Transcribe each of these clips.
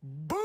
Boom!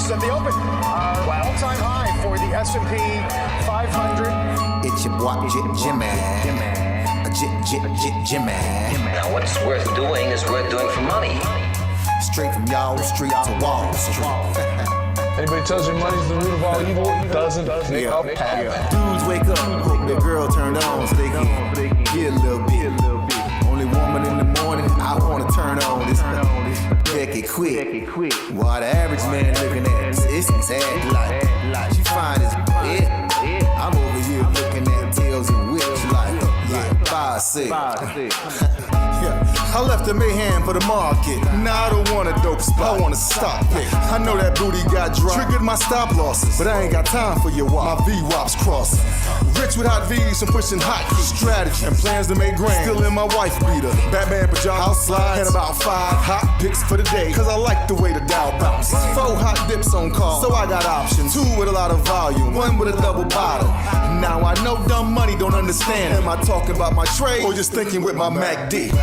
At the open, all-time high for the S&P 500. It's your boy Jimmy. Jimmy. Now, what's worth doing is worth doing for money. Straight from y'all street to Wall Street. Anybody tells you money's the root of all evil doesn't make up happen. Dudes wake up, hope their girl turned on so they can get a little bit. Only woman in the morning I wanna turn on this Becky quick. While the average man looking at this sad like she fine as it. I'm over here looking at tails and whips like 5'6". I left the mayhem for the market. Now I don't want a dope spot, I want a stop pick. I know that booty got dry, triggered my stop losses, but I ain't got time for your wop. My V-wops crossing. Rich with hot V's and pushing hot strategy and plans to make grand. Still in my wife beater, Batman pajamas, house slides, and about 5 hot picks for the day. Cause I like the way the Dow bounce. 4 hot dips on call, so I got options. 2 with a lot of volume, 1 with a double bottle. Now I know dumb money don't understand. Am I talking about my trade or just thinking with my MACD?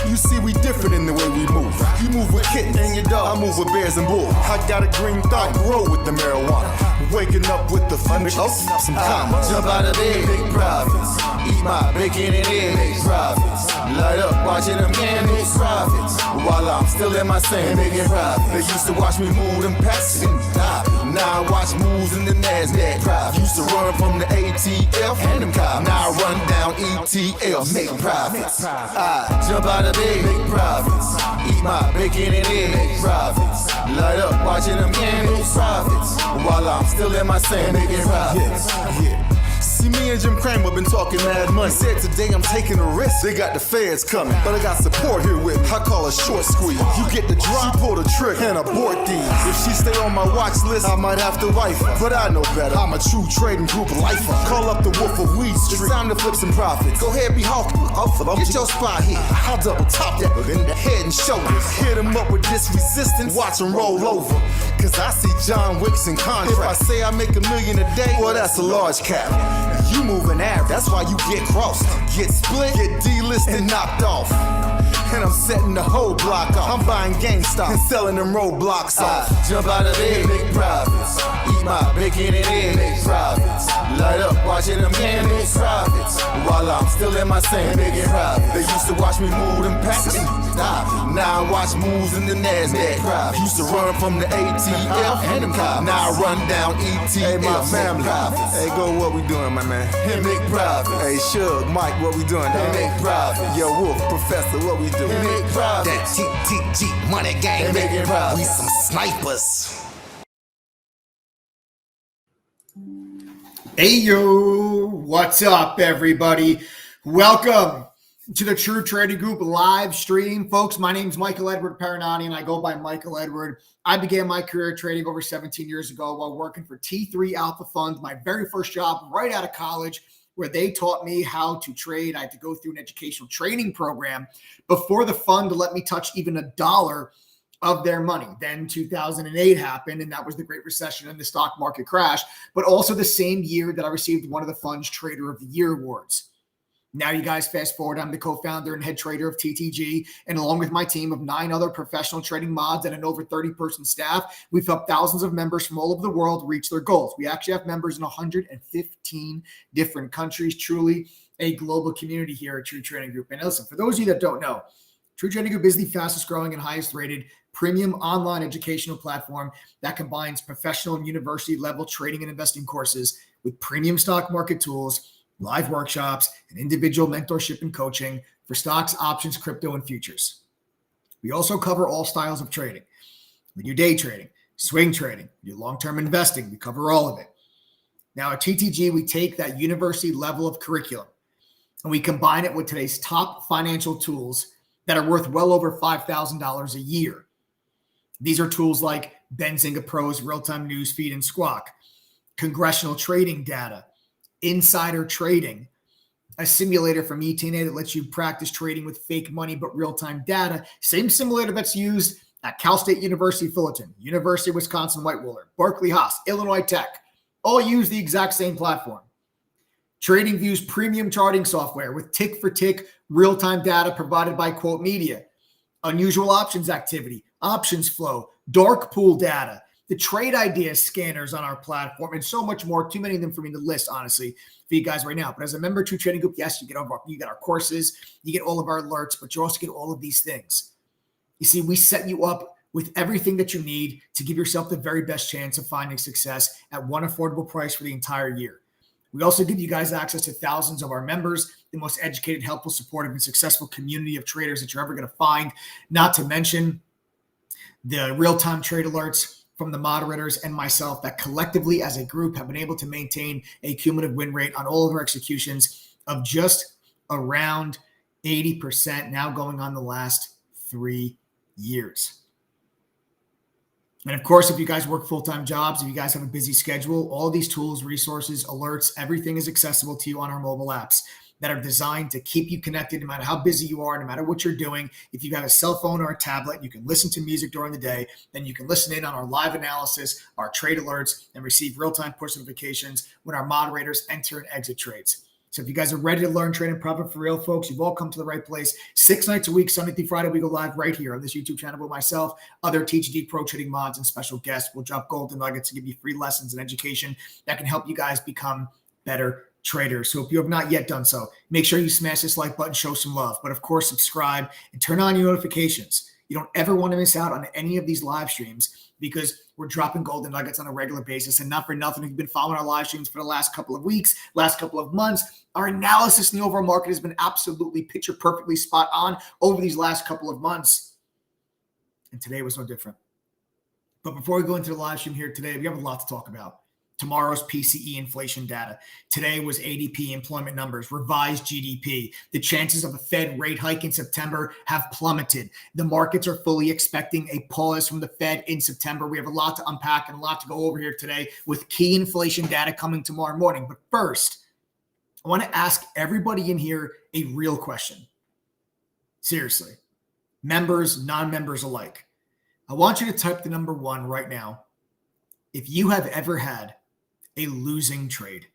You see, we different in the way we move. You move with kittens and your dog, I move with bears and bulls. I got a green thumb, grow with the marijuana. Waking up with the fun, some commas. Jump out of bed, big profits. Eat my bacon and eggs, big profits. Light up, watching them can make profits. While I'm still in my sand, making profits. They used to watch me move them packs and die. Now I watch moves in the NASDAQ profits. Used to run from the ATF and them cops. Now I run down ETFs, make profits. I jump out of bed, make profits. Eat my bacon and eggs, make profits. Light up, watching them can make profits. While I'm still in my sand, making profits. See, me and Jim Cramer been talking mad money. Said today I'm taking a risk. They got the feds coming, but I got support here with me. I call a short squeeze. You get the drop, she pull the trigger and abort these. If she stay on my watch list, I might have to wife her. But I know better. I'm a true trading group lifer. Call up the Wolf of Weed Street. It's time to flip some profits. Go ahead, be hawking. Get your spot here. I'll double top that in the head and shoulders. Hit him up with this resistance. Watch him roll over. Cause I see John Wicks in contract. If I say I make $1 million a day, well, that's a large cap. You moving average, that's why you get crossed. Get split, get delisted, and knocked off. and I'm setting the whole block off. I'm buying GameStop and selling them roadblocks off. Jump out of bed, make profits. Eat my bacon and eggs, make profits. Light up, watching them gain, make profits. While I'm still in my sand, making profits. They used to watch me move them packs. Now I watch moves in the NASDAQ. Used to run from the ATF and them cops. Now I run down ETL. Hey, my family. Hey, go, what we doing, my man? Hey, make profits. Hey, Suge, Mike, what we doing? Hey, make profits. Yo, Wolf, Professor, what we doing? Hey, make profits. That TTG money gang. Hey, making profits. We some snipers. Hey yo, what's up everybody? Welcome to the True Trading Group live stream. Folks, my name is Michael Edward Paranani and I go by Michael Edward. I began my career trading over 17 years ago while working for T3 Alpha Fund, my very first job right out of college, where they taught me how to trade. I had to go through an educational training program before the fund to let me touch even $1 of their money. Then 2008 happened, and that was the Great Recession and the stock market crash, but also the same year that I received one of the fund's Trader of the Year awards. Now you guys fast forward, I'm the co-founder and head trader of TTG, and along with my team of 9 other professional trading mods and an over 30-person staff, we've helped thousands of members from all over the world reach their goals. We actually have members in 115 different countries, truly a global community here at True Trading Group. And listen, for those of you that don't know, True Trading Group is the fastest growing and highest rated premium online educational platform that combines professional and university level trading and investing courses with premium stock market tools, live workshops, and individual mentorship and coaching for stocks, options, crypto, and futures. We also cover all styles of trading. We do day trading, swing trading, we do long-term investing. We cover all of it. Now at TTG, we take that university level of curriculum and we combine it with today's top financial tools that are worth well over $5,000 a year. These are tools like Benzinga Pro's real-time news feed and Squawk, congressional trading data, insider trading, a simulator from ETNA that lets you practice trading with fake money but real-time data, same simulator that's used at Cal State University Fullerton, University of Wisconsin Whitewater, Berkeley Haas, Illinois Tech, all use the exact same platform. TradingView's premium charting software with tick-for-tick real-time data provided by Quote Media, unusual options activity, options flow, dark pool data, the trade idea scanners on our platform, and so much more. Too many of them for me to list, honestly, for you guys right now. But as a member of True Trading Group, yes, you get our courses, you get all of our alerts, but you also get all of these things. You see, we set you up with everything that you need to give yourself the very best chance of finding success at one affordable price for the entire year. We also give you guys access to thousands of our members, the most educated, helpful, supportive, and successful community of traders that you're ever going to find, not to mention the real-time trade alerts from the moderators and myself that collectively as a group have been able to maintain a cumulative win rate on all of our executions of just around 80%, now going on the last 3 years. And of course, if you guys work full-time jobs, if you guys have a busy schedule, all these tools, resources, alerts, everything is accessible to you on our mobile apps that are designed to keep you connected no matter how busy you are, no matter what you're doing. If you've got a cell phone or a tablet, you can listen to music during the day, then you can listen in on our live analysis, our trade alerts, and receive real-time push notifications when our moderators enter and exit trades. So if you guys are ready to learn, trade, and profit for real, folks, you've all come to the right place. 6 nights a week, Sunday through Friday, we go live right here on this YouTube channel with myself, other TGD Pro Trading mods, and special guests. We'll drop golden nuggets to give you free lessons and education that can help you guys become better traders. So if you have not yet done so, make sure you smash this like button, show some love. But of course, subscribe and turn on your notifications. You don't ever want to miss out on any of these live streams because we're dropping golden nuggets on a regular basis. And not for nothing, if you've been following our live streams for the last couple of weeks, last couple of months, our analysis in the overall market has been absolutely picture perfectly spot on over these last couple of months. And today was no different. But before we go into the live stream here today, we have a lot to talk about. Tomorrow's PCE inflation data. Today was ADP employment numbers, revised GDP. The chances of a Fed rate hike in September have plummeted. The markets are fully expecting a pause from the Fed in September. We have a lot to unpack and a lot to go over here today with key inflation data coming tomorrow morning. But first, I want to ask everybody in here a real question. Seriously, members, non-members alike. I want you to type the number 1 right now if you have ever had a losing trade.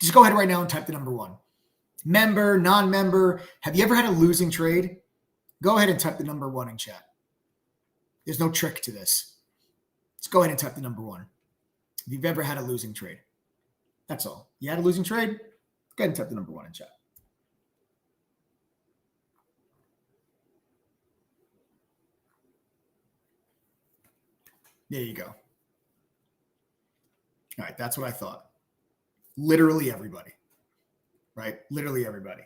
Just go ahead right now and type the number 1. Member, non-member, have you ever had a losing trade? Go ahead and type the number 1 in chat. There's no trick to this. Just go ahead and type the number 1. If you've ever had a losing trade. That's all. You had a losing trade? Go ahead and type the number 1 in chat. There you go. All right, that's what I thought. Literally everybody, right? Literally everybody.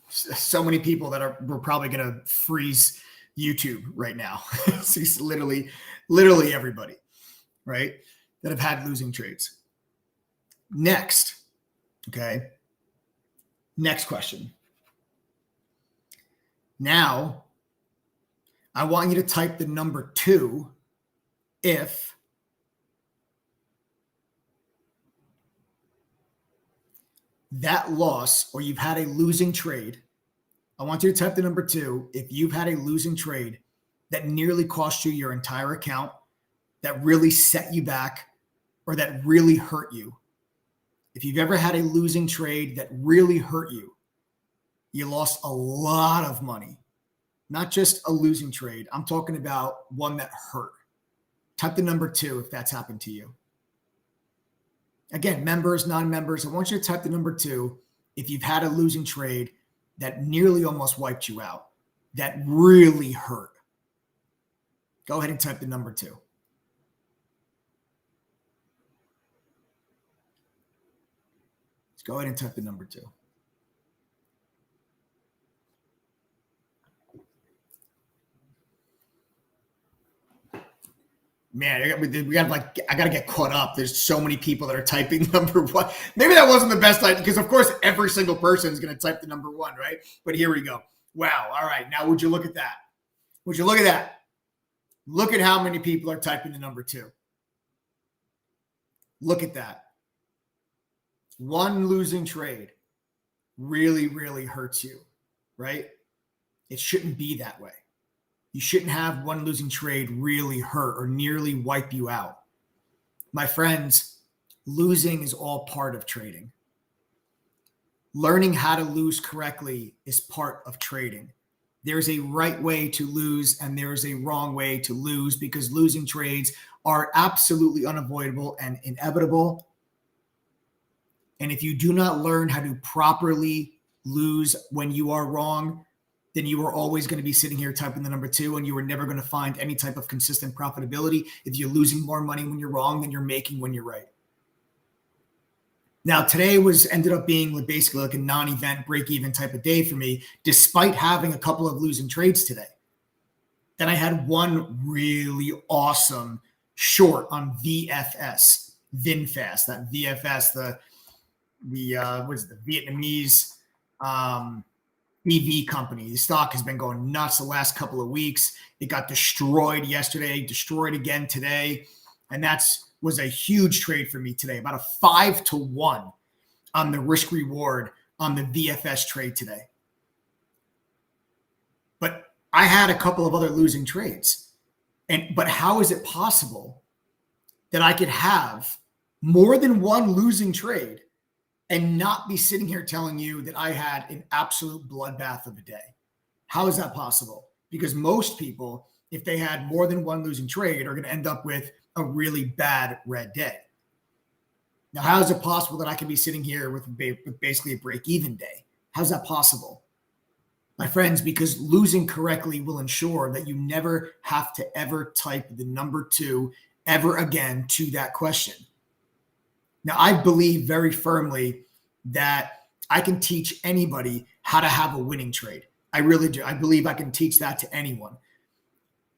So many people that we're probably going to freeze YouTube right now. It's literally everybody, right? That have had losing trades. Next, okay? Next question. Now, I want you to type the number 2 if that loss or you've had a losing trade. I want you to type the number 2 if you've had a losing trade that nearly cost you your entire account, that really set you back, or that really hurt you. If you've ever had a losing trade that really hurt you, you lost a lot of money. Not just a losing trade. I'm talking about one that hurt. Type the number 2 if that's happened to you. Again, members, non-members, I want you to type the number 2 if you've had a losing trade that nearly almost wiped you out, that really hurt. Go ahead and type the number 2. Let's go ahead and type the number 2. Man, I got to get caught up. There's so many people that are typing number 1. Maybe that wasn't the best idea because, of course, every single person is going to type the number 1, right? But here we go. Wow. All right. Now, would you look at that? Would you look at that? Look at how many people are typing the number 2. Look at that. One losing trade really, really hurts you, right? It shouldn't be that way. You shouldn't have one losing trade really hurt or nearly wipe you out. My friends, losing is all part of trading. Learning how to lose correctly is part of trading. There's a right way to lose and there is a wrong way to lose because losing trades are absolutely unavoidable and inevitable. And if you do not learn how to properly lose when you are wrong, then you are always going to be sitting here typing the number 2 and you are never going to find any type of consistent profitability if you're losing more money when you're wrong than you're making when you're right. Now, today ended up being basically like a non-event break-even type of day for me, despite having a couple of losing trades today. Then I had one really awesome short on VFS, VinFast, that VFS, the Vietnamese EV company. The stock has been going nuts the last couple of weeks. It got destroyed yesterday, destroyed again today. And was a huge trade for me today, about a 5-to-1 on the risk reward on the VFS trade today. But I had a couple of other losing trades. But how is it possible that I could have more than one losing trade and not be sitting here telling you that I had an absolute bloodbath of a day? How is that possible? Because most people, if they had more than one losing trade, are going to end up with a really bad red day. Now, how is it possible that I can be sitting here with basically a break-even day? How's that possible? My friends, because losing correctly will ensure that you never have to ever type the number 2 ever again to that question. Now, I believe very firmly that I can teach anybody how to have a winning trade. I really do. I believe I can teach that to anyone.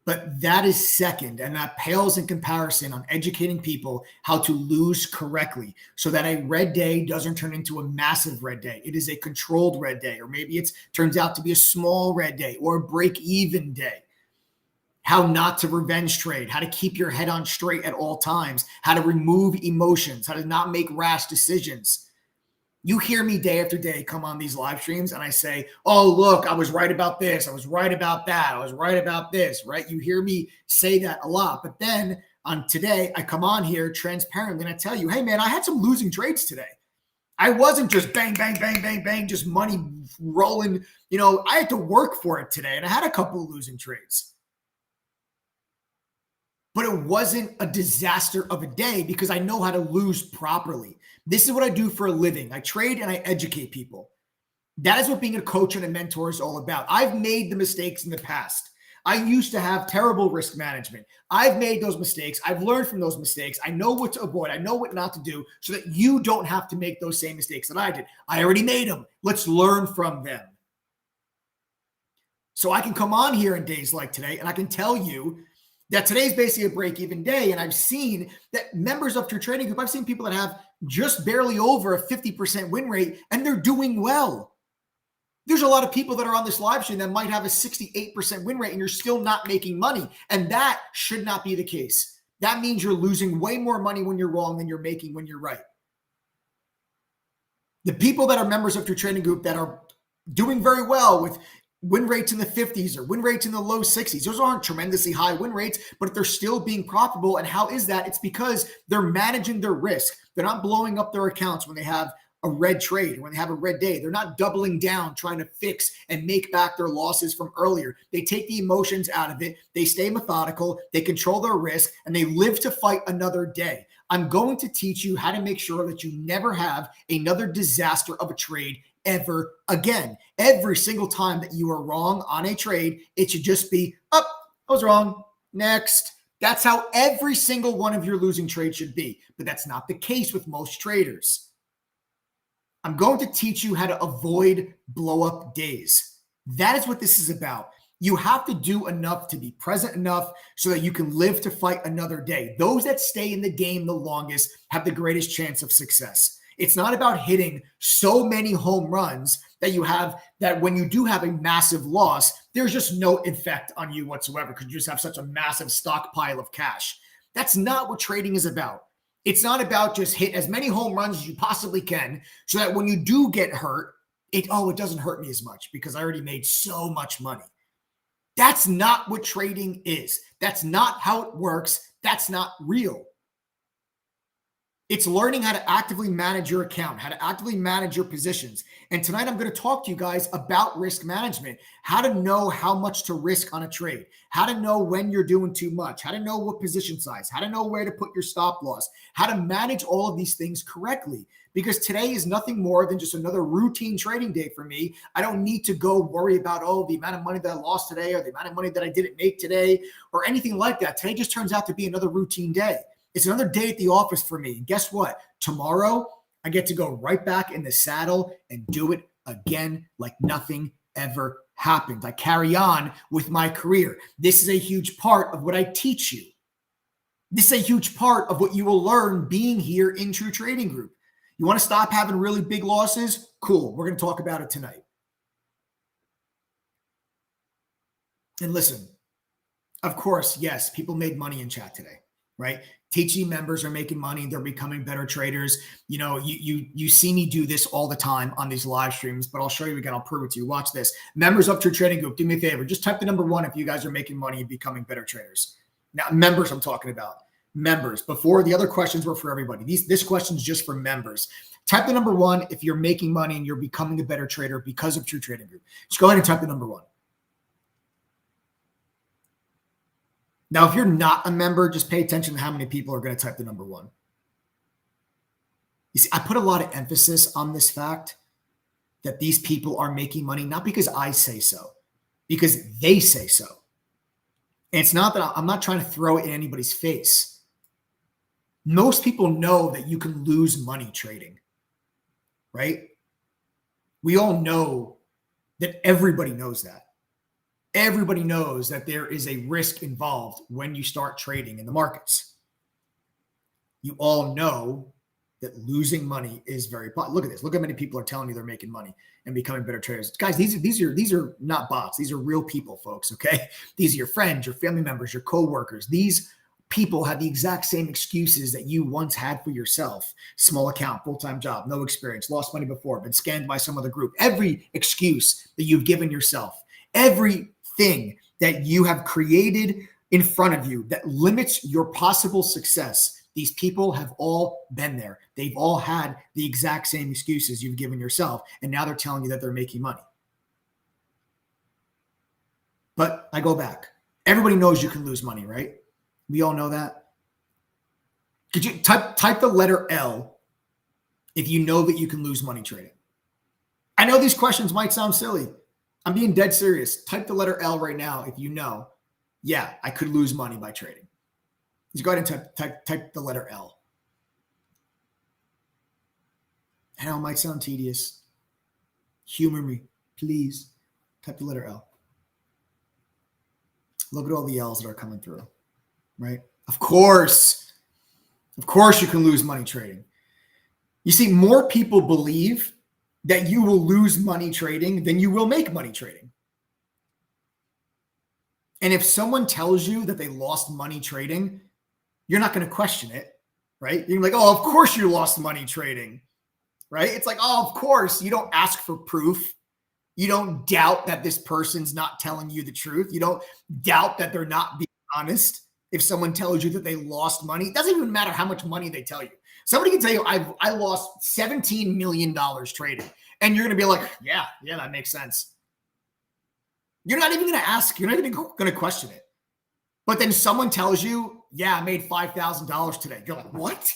But that is second, and that pales in comparison on educating people how to lose correctly so that a red day doesn't turn into a massive red day. It is a controlled red day, or maybe it turns out to be a small red day or a break-even day. How not to revenge trade, how to keep your head on straight at all times, how to remove emotions, how to not make rash decisions. You hear me day after day come on these live streams and I say, oh, look, I was right about this. I was right about that. I was right about this, right? You hear me say that a lot. But then on today, I come on here transparently and I tell you, hey, man, I had some losing trades today. I wasn't just bang, bang, bang, bang, bang, just money rolling. I had to work for it today, and I had a couple of losing trades. But it wasn't a disaster of a day because I know how to lose properly. This is what I do for a living. I trade and I educate people. That is what being a coach and a mentor is all about. I've made the mistakes in the past. I used to have terrible risk management. I've made those mistakes. I've learned from those mistakes. I know what to avoid. I know what not to do so that you don't have to make those same mistakes that I did. I already made them. Let's learn from them. So I can come on here in days like today and I can tell you that today's basically a break-even day. And I've seen that members of your trading group, I've seen people that have just barely over a 50% win rate and they're doing well. There's a lot of people that are on this live stream that might have a 68% win rate and you're still not making money. And that should not be the case. That means you're losing way more money when you're wrong than you're making when you're right. The people that are members of your trading group that are doing very well with win rates in the 50s or win rates in the low 60s, those aren't tremendously high win rates, but they're still being profitable. And how is that? It's because they're managing their risk. They're not blowing up their accounts when they have a red trade, when they have a red day. They're not doubling down, trying to fix and make back their losses from earlier. They take the emotions out of it. They stay methodical. They control their risk and they live to fight another day. I'm going to teach you how to make sure that you never have another disaster of a trade ever again. Every single time that you are wrong on a trade, it should just be, I was wrong. Next. That's how every single one of your losing trades should be. But that's not the case with most traders. I'm going to teach you how to avoid blow-up days. That is what this is about. You have to do enough to be present enough so that you can live to fight another day. Those that stay in the game the longest have the greatest chance of success. It's not about hitting so many home runs that you have that when you do have a massive loss, there's just no effect on you whatsoever because you just have such a massive stockpile of cash. That's not what trading is about. It's not about just hit as many home runs as you possibly can so that when you do get hurt, it doesn't hurt me as much because I already made so much money. That's not what trading is. That's not how it works. That's not real. It's learning how to actively manage your account, how to actively manage your positions. And tonight I'm going to talk to you guys about risk management, how to know how much to risk on a trade, how to know when you're doing too much, how to know what position size, how to know where to put your stop loss, how to manage all of these things correctly. Because today is nothing more than just another routine trading day for me. I don't need to go worry about, the amount of money that I lost today or the amount of money that I didn't make today or anything like that. Today just turns out to be another routine day. It's another day at the office for me. And guess what? Tomorrow, I get to go right back in the saddle and do it again like nothing ever happened. I carry on with my career. This is a huge part of what I teach you. This is a huge part of what you will learn being here in True Trading Group. You want to stop having really big losses? Cool. We're going to talk about it tonight. And listen, of course, yes, people made money in chat today, right? Teaching members are making money. They're becoming better traders. You see me do this all the time on these live streams, but I'll show you again. I'll prove it to you. Watch this. Members of True Trading Group, do me a favor. Just type the number 1 if you guys are making money and becoming better traders. Now, members I'm talking about. Members. Before, the other questions were for everybody. This question's just for members. Type the number 1 if you're making money and you're becoming a better trader because of True Trading Group. Just go ahead and type the number 1. Now, if you're not a member, just pay attention to how many people are going to type the number 1. You see, I put a lot of emphasis on this fact that these people are making money, not because I say so, because they say so. And it's not that I'm not trying to throw it in anybody's face. Most people know that you can lose money trading, right? We all know that. Everybody knows that. Everybody knows that there is a risk involved when you start trading in the markets. You all know that losing money is very possible. Look at this. Look how many people are telling you they're making money and becoming better traders. Guys, these are not bots. These are real people, folks, okay? These are your friends, your family members, your coworkers. These people have the exact same excuses that you once had for yourself. Small account, full-time job, no experience, lost money before, been scammed by some other group. Every excuse that you've given yourself, everything that you have created in front of you that limits your possible success, These people have all been there. They've all had the exact same excuses you've given yourself. And now they're telling you that they're making money. But I go back. Everybody knows you can lose money, right? We all know that. Could you type the letter L if you know that you can lose money trading? I know these questions might sound silly. I'm being dead serious. Type the letter L right now if you know, yeah, I could lose money by trading. Just go ahead and type the letter L. I know it might sound tedious. Humor me, please. Type the letter L. Look at all the L's that are coming through, right? Of course you can lose money trading. You see, more people believe that you will lose money trading than you will make money trading. And if someone tells you that they lost money trading, you're not going to question it, right? You're like, oh, of course you lost money trading, right? It's like, oh, of course. You don't ask for proof. You don't doubt that this person's not telling you the truth. You don't doubt that they're not being honest. If someone tells you that they lost money, it doesn't even matter how much money they tell you. Somebody can tell you, I lost $17 million trading. And you're going to be like, yeah, that makes sense. You're not even going to ask. You're not even going to question it. But then someone tells you, yeah, I made $5,000 today. You're like, what?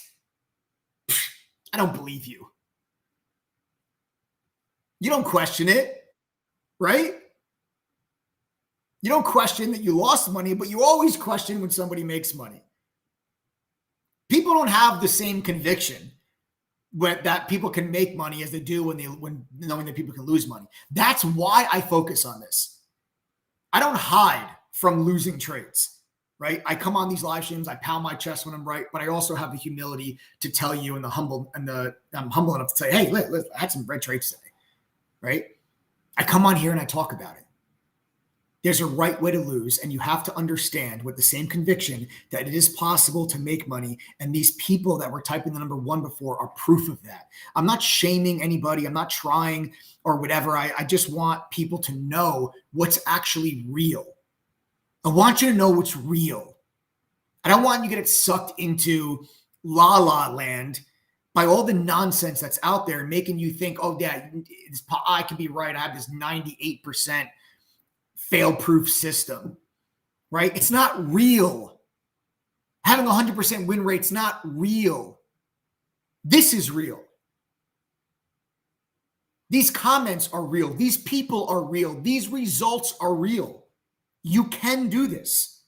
I don't believe you. You don't question it, right? You don't question that you lost money, but you always question when somebody makes money. People don't have the same conviction that people can make money as they do when knowing that people can lose money. That's why I focus on this. I don't hide from losing trades, right? I come on these live streams, I pound my chest when I'm right, but I also have the humility to tell you I'm humble enough to say, hey, I had some red trades today, right? I come on here and I talk about it. There's a right way to lose, and you have to understand with the same conviction that it is possible to make money. And these people that were typing the number 1 before are proof of that. I'm not shaming anybody. I'm not trying or whatever. I just want people to know what's actually real. I want you to know what's real. I don't want you to get sucked into la la land by all the nonsense that's out there, making you think, oh, yeah, I can be right. I have this 98% fail-proof system, right? It's not real. Having 100% win rate's not real. This is real. These comments are real. These people are real. These results are real. You can do this.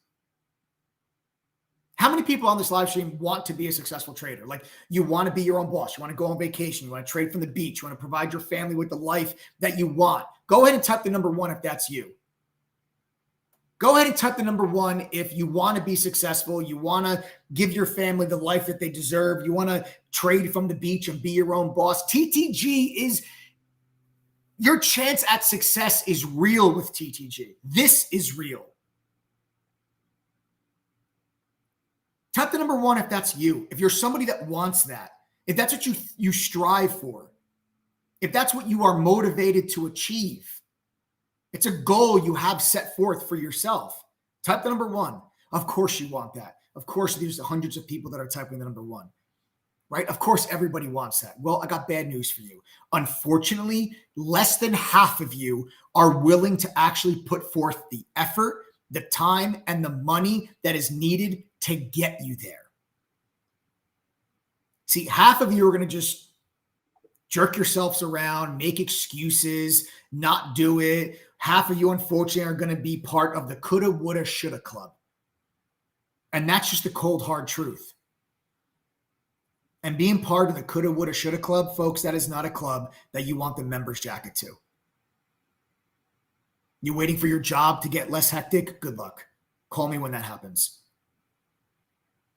How many people on this live stream want to be a successful trader? Like, you want to be your own boss. You want to go on vacation. You want to trade from the beach. You want to provide your family with the life that you want. Go ahead and type the number 1 if that's you. Go ahead and type the number 1 if you want to be successful. You want to give your family the life that they deserve. You want to trade from the beach and be your own boss. TTG is your chance at success is real with TTG. This is real. Type the number 1 if that's you. If you're somebody that wants that, if that's what you strive for, if that's what you are motivated to achieve. It's a goal you have set forth for yourself. Type the number 1. Of course you want that. Of course there's hundreds of people that are typing the number 1, right? Of course everybody wants that. Well, I got bad news for you. Unfortunately, less than half of you are willing to actually put forth the effort, the time, and the money that is needed to get you there. See, half of you are going to just jerk yourselves around, make excuses, not do it. Half of you, unfortunately, are going to be part of the coulda, woulda, shoulda club. And that's just the cold, hard truth. And being part of the coulda, woulda, shoulda club, folks, that is not a club that you want the members jacket to. You waiting for your job to get less hectic? Good luck. Call me when that happens.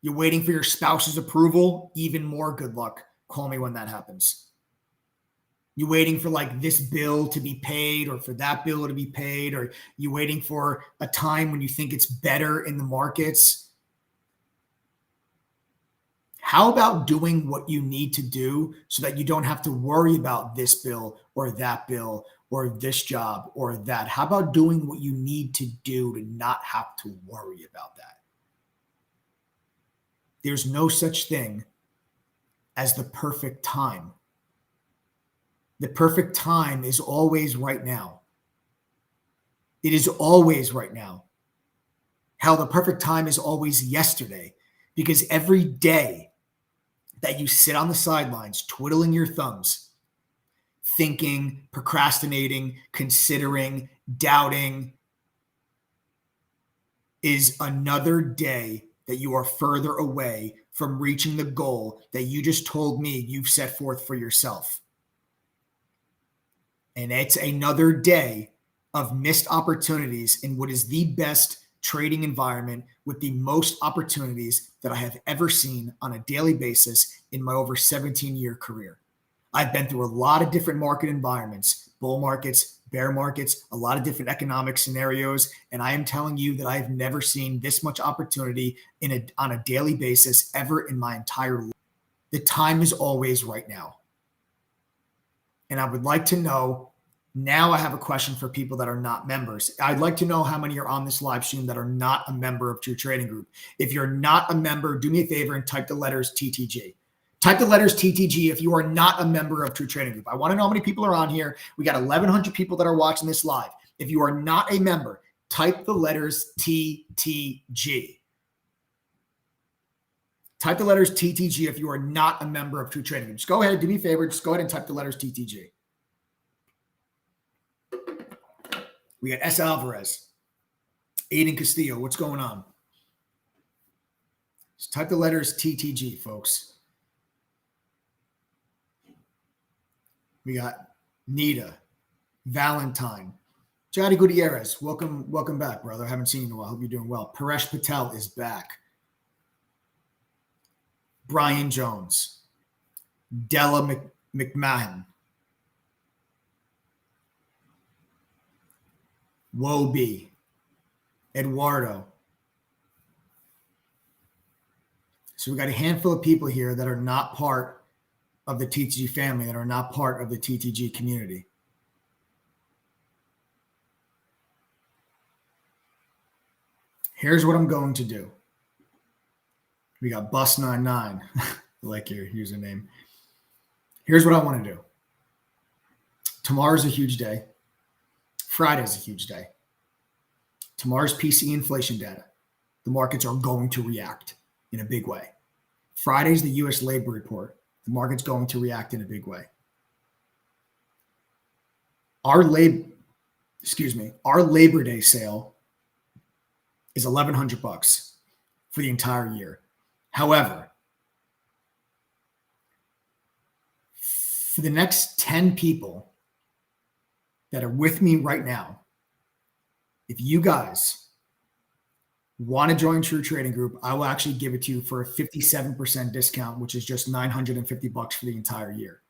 You're waiting for your spouse's approval? Even more good luck. Call me when that happens. You waiting for like this bill to be paid or for that bill to be paid, or you waiting for a time when you think it's better in the markets? How about doing what you need to do so that you don't have to worry about this bill or that bill or this job or that? How about doing what you need to do to not have to worry about that? there's no such thing as the perfect time. The perfect time is always right now. It is always right now. Hell, the perfect time is always yesterday, because every day that you sit on the sidelines, twiddling your thumbs, thinking, procrastinating, considering, doubting, is another day that you are further away from reaching the goal that you just told me you've set forth for yourself. And it's another day of missed opportunities in what is the best trading environment with the most opportunities that I have ever seen on a daily basis in my over 17-year career. I've been through a lot of different market environments, bull markets, bear markets, a lot of different economic scenarios. And I am telling you that I have never seen this much opportunity on a daily basis ever in my entire life. The time is always right now. And I would like to know, now I have a question for people that are not members. I'd like to know how many are on this live stream that are not a member of True Trading Group. If you're not a member, do me a favor and type the letters TTG. Type the letters TTG if you are not a member of True Trading Group. I want to know how many people are on here. We got 1,100 people that are watching this live. If you are not a member, type the letters TTG. Type the letters TTG if you are not a member of True Trading Group. Just go ahead, do me a favor. Just go ahead and type the letters TTG. We got S. Alvarez, Aiden Castillo. What's going on? Just type the letters TTG, folks. We got Nita, Valentine, Jadi Gutierrez. Welcome back, brother. I haven't seen you in a while. Hope you're doing well. Paresh Patel is back. Brian Jones, Della McMahon, Wobie, Eduardo. So we got a handful of people here that are not part of the TTG family, that are not part of the TTG community. Here's what I'm going to do. We got Bus99. I like your username. Here's what I want to do. Tomorrow's a huge day. Friday's a huge day. Tomorrow's PCE inflation data. The markets are going to react in a big way. Friday's the U.S. labor report. The market's going to react in a big way. Our Labor Day sale is $1,100 for the entire year. However, for the next 10 people that are with me right now, if you guys want to join True Trading Group, I will actually give it to you for a 57% discount, which is just $950 for the entire year.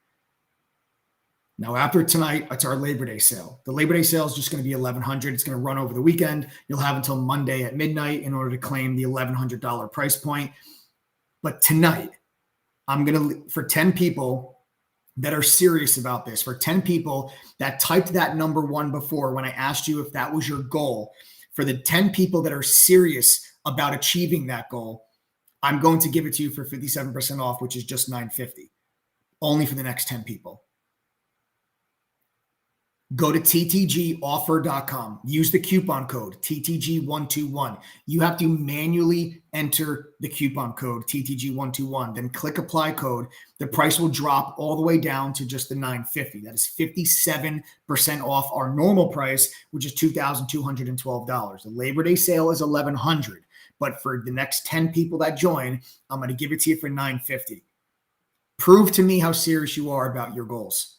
Now, after tonight, it's our Labor Day sale. The Labor Day sale is just going to be $1,100. It's going to run over the weekend. You'll have until Monday at midnight in order to claim the $1,100 price point. But tonight, I'm going to, for 10 people that are serious about this, for 10 people that typed that number 1 before when I asked you if that was your goal, for the 10 people that are serious about achieving that goal, I'm going to give it to you for 57% off, which is just $950, only for the next 10 people. Go to ttgoffer.com. Use the coupon code TTG121. You have to manually enter the coupon code TTG121. Then click apply code. The price will drop all the way down to just the $950. That is 57% off our normal price, which is $2,212. The Labor Day sale is $1,100. But for the next 10 people that join, I'm going to give it to you for $950. Prove to me how serious you are about your goals.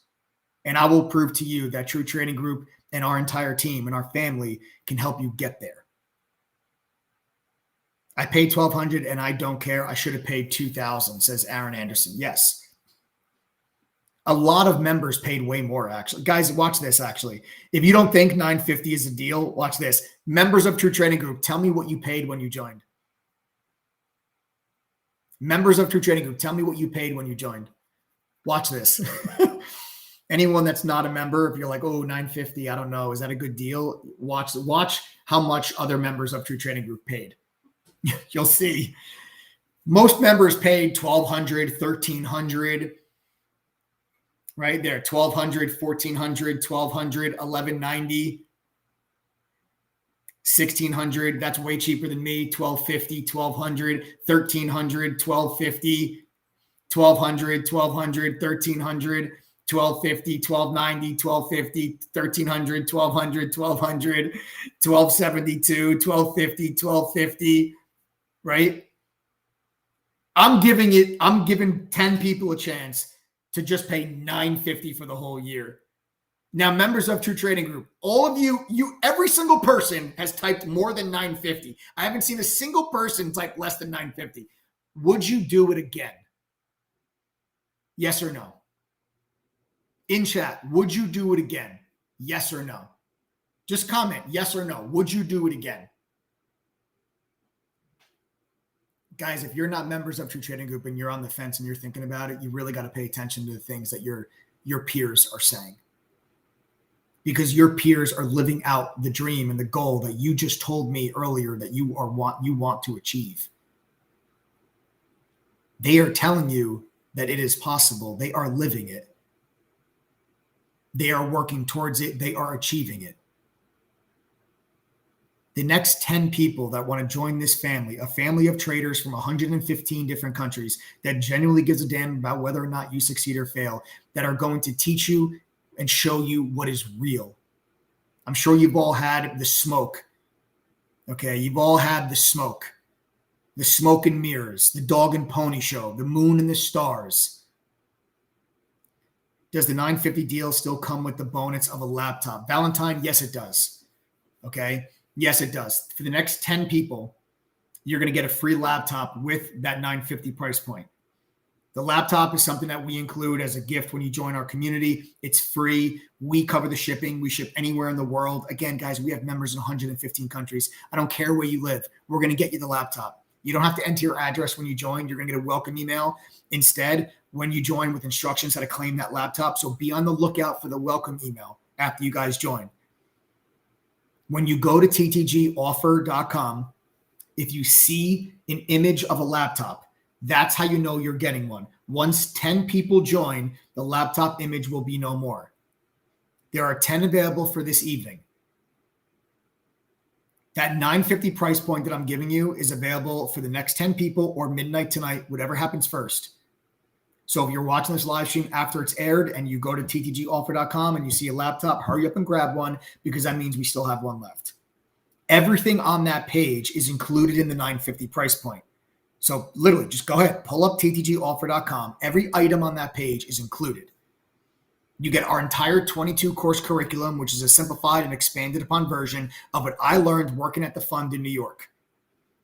And I will prove to you that True Trading Group and our entire team and our family can help you get there. I paid $1,200 and I don't care. I should have paid $2,000, says Aaron Anderson. Yes. A lot of members paid way more, actually. Guys, watch this, actually. If you don't think $950 is a deal, watch this. Members of True Trading Group, tell me what you paid when you joined. Members of True Trading Group, tell me what you paid when you joined. Watch this. Anyone that's not a member, if you're like, oh, $950, I don't know, is that a good deal? Watch how much other members of True Trading Group paid. You'll see. Most members paid $1,200, $1,300, right there, $1,200, $1,400, $1,200, $1,190, $1,600. That's way cheaper than me. $1,250, $1,200, $1,300, $1,250, $1,200, $1,200, $1,300, $1,250, $1,290, $1,250, $1,300, $1,200, $1,200, $1,272, $1,250, $1,250, right? I'm giving 10 people a chance to just pay $950 for the whole year. Now, members of True Trading Group, all of you, every single person has typed more than $950. I haven't seen a single person type less than $950. Would you do it again? Yes or no? In chat, would you do it again? Yes or no? Just comment yes or no. Would you do it again? Guys, if you're not members of True Trading Group and you're on the fence and you're thinking about it, you really got to pay attention to the things that your peers are saying. Because your peers are living out the dream and the goal that you just told me earlier that you want to achieve. They are telling you that it is possible. They are living it. They are working towards it. They are achieving it. The next 10 people that want to join this family, a family of traders from 115 different countries that genuinely gives a damn about whether or not you succeed or fail, that are going to teach you and show you what is real. I'm sure you've all had the smoke. Okay, you've all had the smoke and mirrors, the dog and pony show, the moon and the stars. Does the $950 deal still come with the bonus of a laptop? Valentine, yes, it does. Okay. Yes, it does. For the next 10 people, you're going to get a free laptop with that $950 price point. The laptop is something that we include as a gift when you join our community. It's free. We cover the shipping. We ship anywhere in the world. Again, guys, we have members in 115 countries. I don't care where you live. We're going to get you the laptop. You don't have to enter your address when you join. You're going to get a welcome email instead when you join with instructions how to claim that laptop. So be on the lookout for the welcome email after you guys join. When you go to ttgoffer.com, if you see an image of a laptop, that's how you know you're getting one. Once 10 people join, the laptop image will be no more. There are 10 available for this evening. That $950 price point that I'm giving you is available for the next 10 people or midnight tonight, whatever happens first. So if you're watching this live stream after it's aired and you go to ttgoffer.com and you see a laptop, hurry up and grab one because that means we still have one left. Everything on that page is included in the $950 price point. So literally just go ahead, pull up ttgoffer.com. Every item on that page is included. You get our entire 22 course curriculum, which is a simplified and expanded upon version of what I learned working at the fund in New York.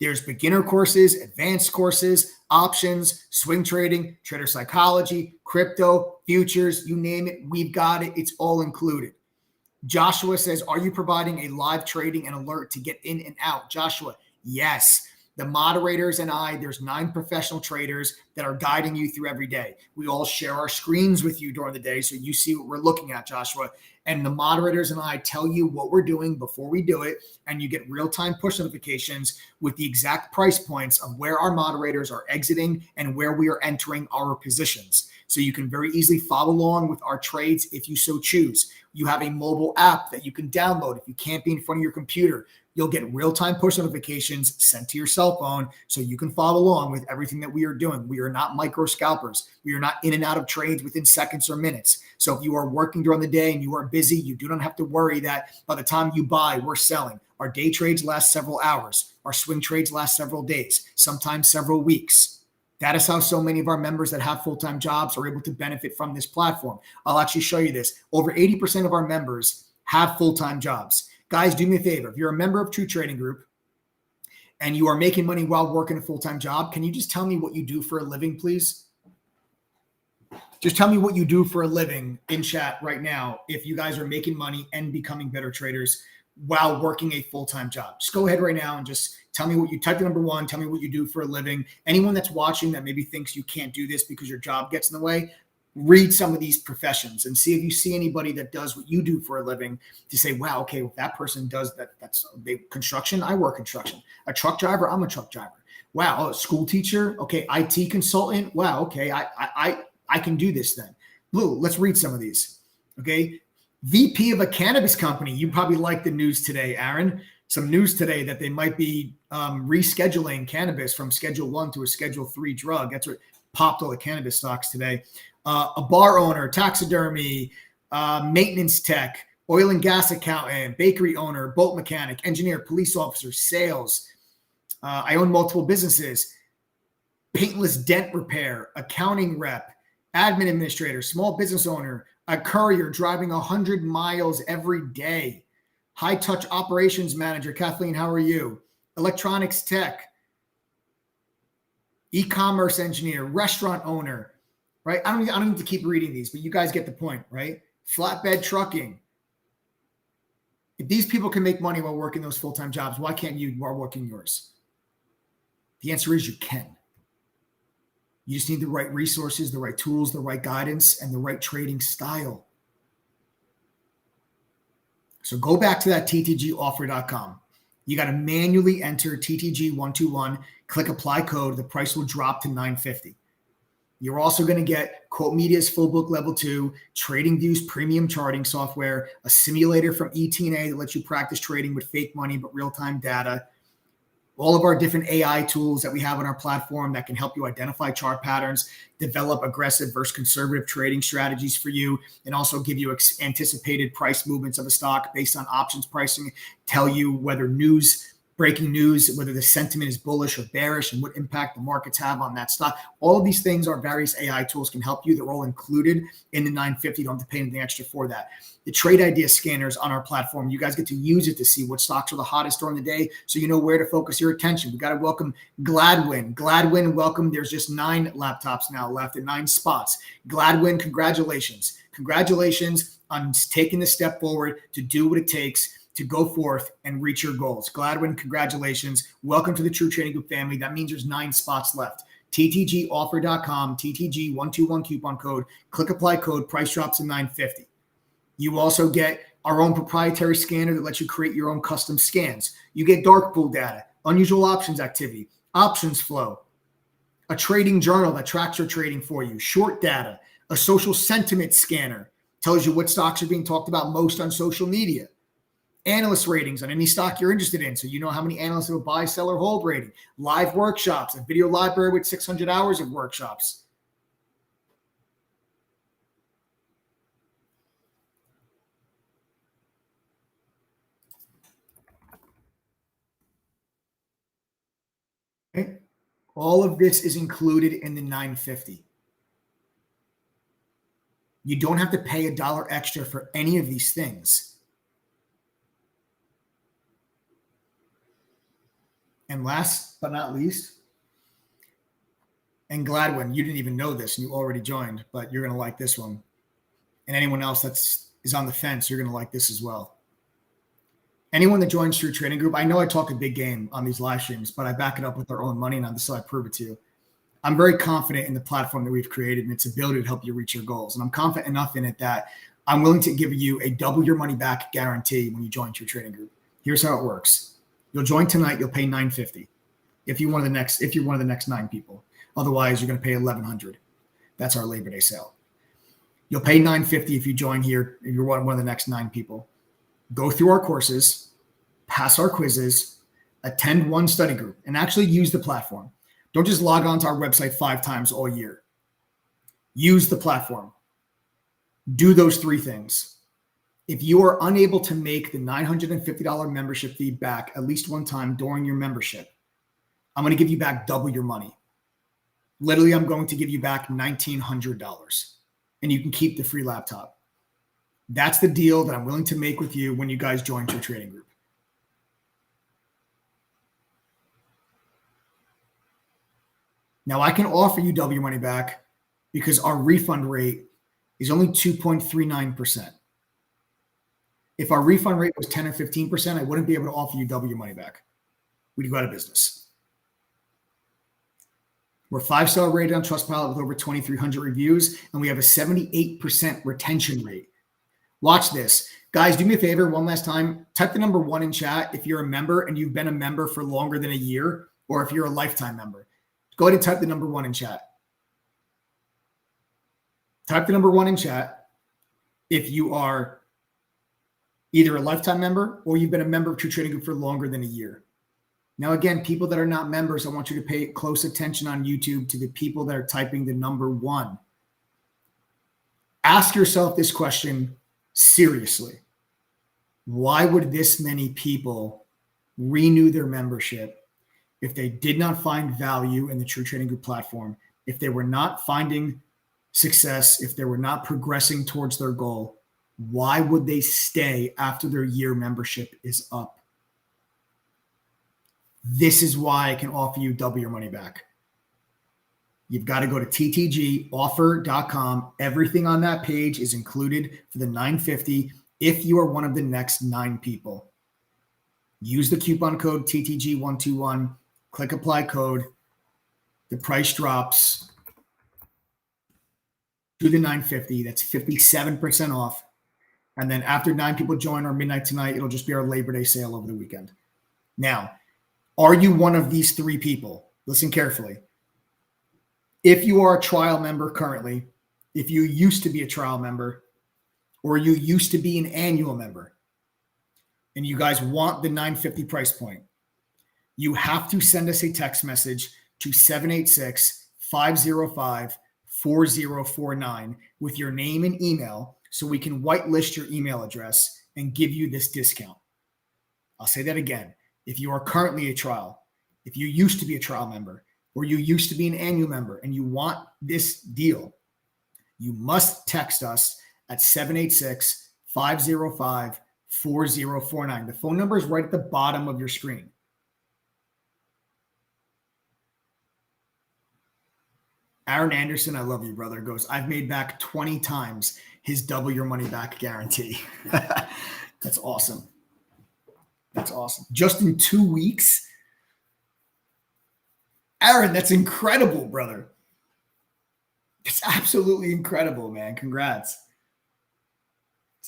There's beginner courses, advanced courses, options, swing trading, trader psychology, crypto, futures, you name it, we've got it. It's all included. Joshua says, are you providing a live trading and alert to get in and out? Joshua, yes. The moderators and I, there's 9 professional traders that are guiding you through every day. We all share our screens with you during the day so you see what we're looking at, Joshua. And the moderators and I tell you what we're doing before we do it, and you get real-time push notifications with the exact price points of where our moderators are exiting and where we are entering our positions. So you can very easily follow along with our trades if you so choose. You have a mobile app that you can download. If you can't be in front of your computer, you'll get real-time push notifications sent to your cell phone so you can follow along with everything that we are doing. We are not micro scalpers. We are not in and out of trades within seconds or minutes. So if you are working during the day and you are busy, you do not have to worry that by the time you buy, we're selling. Our day trades last several hours. Our swing trades last several days, sometimes several weeks. That is how so many of our members that have full-time jobs are able to benefit from this platform. I'll actually show you this. Over 80% of our members have full-time jobs. Guys, do me a favor. If you're a member of True Trading Group and you are making money while working a full-time job, can you just tell me what you do for a living, please? Just tell me what you do for a living in chat right now if you guys are making money and becoming better traders while working a full-time job. Just go ahead right now and just tell me what you type the number 1. Tell me what you do for a living. Anyone that's watching that maybe thinks you can't do this because your job gets in the way, read some of these professions and see if you see anybody that does what you do for a living to say, wow, okay, if that person does that, that's construction, I work construction. A truck driver, I'm a truck driver. Wow, school teacher. Okay, IT consultant. Wow, okay, I can do this then. Lou, let's read some of these. Okay, VP of a cannabis company. You probably like the news today, Aaron. Some news today that they might be rescheduling cannabis from Schedule 1 to a Schedule 3 drug. That's what popped all the cannabis stocks today. A bar owner, taxidermy, maintenance tech, oil and gas accountant, bakery owner, boat mechanic, engineer, police officer, sales. I own multiple businesses, paintless dent repair, accounting rep, admin administrator, small business owner, a courier driving 100 miles every day, high touch operations manager. Kathleen, how are you? Electronics tech, e-commerce engineer, restaurant owner, right? I don't need to keep reading these, but you guys get the point, right? Flatbed trucking. If these people can make money while working those full-time jobs, why can't you while working yours? The answer is you can. You just need the right resources, the right tools, the right guidance, and the right trading style. So go back to that ttgoffer.com. You got to manually enter TTG121, click apply code. The price will drop to $9.50. You're also going to get Quote Media's full book level 2, TradingView's premium charting software, a simulator from ET&A that lets you practice trading with fake money but real-time data, all of our different AI tools that we have on our platform that can help you identify chart patterns, develop aggressive versus conservative trading strategies for you, and also give you anticipated price movements of a stock based on options pricing, tell you whether breaking news, whether the sentiment is bullish or bearish and what impact the markets have on that stock. All of these things, our various AI tools can help you. They're all included in the $9.50. You don't have to pay anything extra for that. The trade idea scanners on our platform, you guys get to use it to see what stocks are the hottest during the day so you know where to focus your attention. We got to welcome Gladwin. Gladwin, welcome. There's just 9 laptops now left at 9 spots. Gladwin, congratulations. Congratulations on taking the step forward to do what it takes to go forth and reach your goals. Gladwin, congratulations. Welcome to the True Trading Group family. That means there's 9 spots left. TTGoffer.com, TTG121 coupon code, click apply code, price drops to $9.50. You also get our own proprietary scanner that lets you create your own custom scans. You get dark pool data, unusual options activity, options flow, a trading journal that tracks your trading for you, short data, a social sentiment scanner, tells you what stocks are being talked about most on social media, analyst ratings on any stock you're interested in, so you know how many analysts have a buy, sell, or hold rating, live workshops, a video library with 600 hours of workshops. Okay. All of this is included in the $9.50. You don't have to pay $1 extra for any of these things. And last but not least, and Gladwin, you didn't even know this and you already joined, but you're going to like this one. And anyone else is on the fence, you're going to like this as well. Anyone that joins True Trading Group, I know I talk a big game on these live streams, but I back it up with our own money, and this is how I prove it to you. I'm very confident in the platform that we've created and its ability to help you reach your goals. And I'm confident enough in it that I'm willing to give you a double your money back guarantee when you join True Trading Group. Here's how it works. You'll join tonight, you'll pay $9.50 if you're one of the next 9 people. Otherwise, you're going to pay $1,100. That's our Labor Day sale. You'll pay $9.50 if you join here, if you're one of the next 9 people. Go through our courses, pass our quizzes, attend one study group, and actually use the platform. Don't just log on to our website 5 times all year. Use the platform. Do those 3 things. If you are unable to make the $950 membership fee back at least one time during your membership, I'm going to give you back double your money. Literally, I'm going to give you back $1,900, and you can keep the free laptop. That's the deal that I'm willing to make with you when you guys join True Trading Group. Now, I can offer you double your money back because our refund rate is only 2.39%. If our refund rate was 10 or 15%, I wouldn't be able to offer you double your money back. We'd go out of business. We're 5-star rated on Trustpilot with over 2,300 reviews, and we have a 78% retention rate. Watch this. Guys, do me a favor one last time. Type the number 1 in chat if you're a member and you've been a member for longer than a year. or if you're a lifetime member, go ahead and type the number 1 in chat. Type the number 1 in chat if you are either a lifetime member or you've been a member of True Trading Group for longer than a year. Now, again, people that are not members, I want you to pay close attention on YouTube to the people that are typing the number 1. Ask yourself this question seriously. Why would this many people renew their membership if they did not find value in the True Trading Group platform, if they were not finding success, if they were not progressing towards their goal? Why would they stay after their year membership is up? This is why I can offer you double your money back. You've got to go to ttgoffer.com. Everything on that page is included for the $950 if you are one of the next 9 people. Use the coupon code TTG121, click apply code. The price drops to the $950. That's 57% off. And then after 9 people join our midnight tonight, it'll just be our Labor Day sale over the weekend. Now, are you one of these 3 people? Listen carefully. If you are a trial member currently, if you used to be a trial member, or you used to be an annual member, and you guys want the $950 price point, you have to send us a text message to 786-505-4049 with your name and email so we can whitelist your email address and give you this discount. I'll say that again. If you are currently a trial, if you used to be a trial member, or you used to be an annual member and you want this deal, you must text us at 786-505-4049. The phone number is right at the bottom of your screen. Aaron Anderson, I love you, brother, goes, I've made back 20 times his double your money back guarantee. That's awesome. That's awesome. Just in 2 weeks. Aaron, that's incredible, brother. It's absolutely incredible, man. Congrats.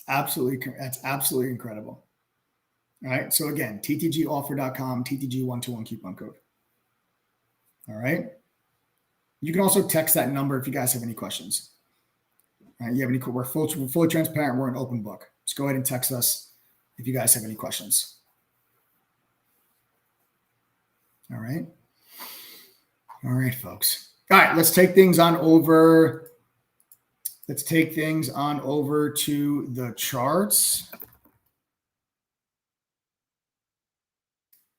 That's absolutely incredible. All right. So again, ttgoffer.com, TTG121 coupon code. All right. You can also text that number if you guys have any questions. All right. You have any? We're fully transparent. We're an open book. Just go ahead and text us if you guys have any questions. All right. All right, folks. All right. Let's take things on over. Let's take things on over to the charts.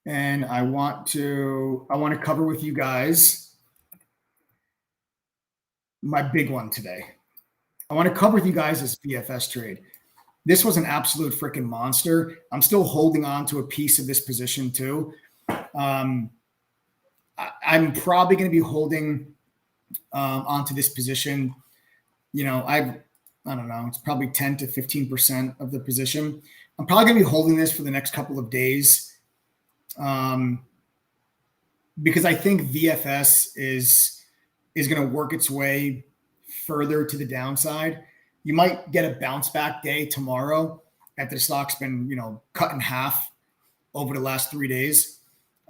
And I want to cover with you guys my big one today. I want to cover with you guys this VFS trade. This was an absolute freaking monster. I'm still holding on to a piece of this position too. I'm probably going to be holding onto this position. You know, I don't know. It's probably 10 to 15% of the position. I'm probably going to be holding this for the next couple of days because I think VFS is going to work its way further to the downside. You might get a bounce back day tomorrow after the stock's been, cut in half over the last 3 days.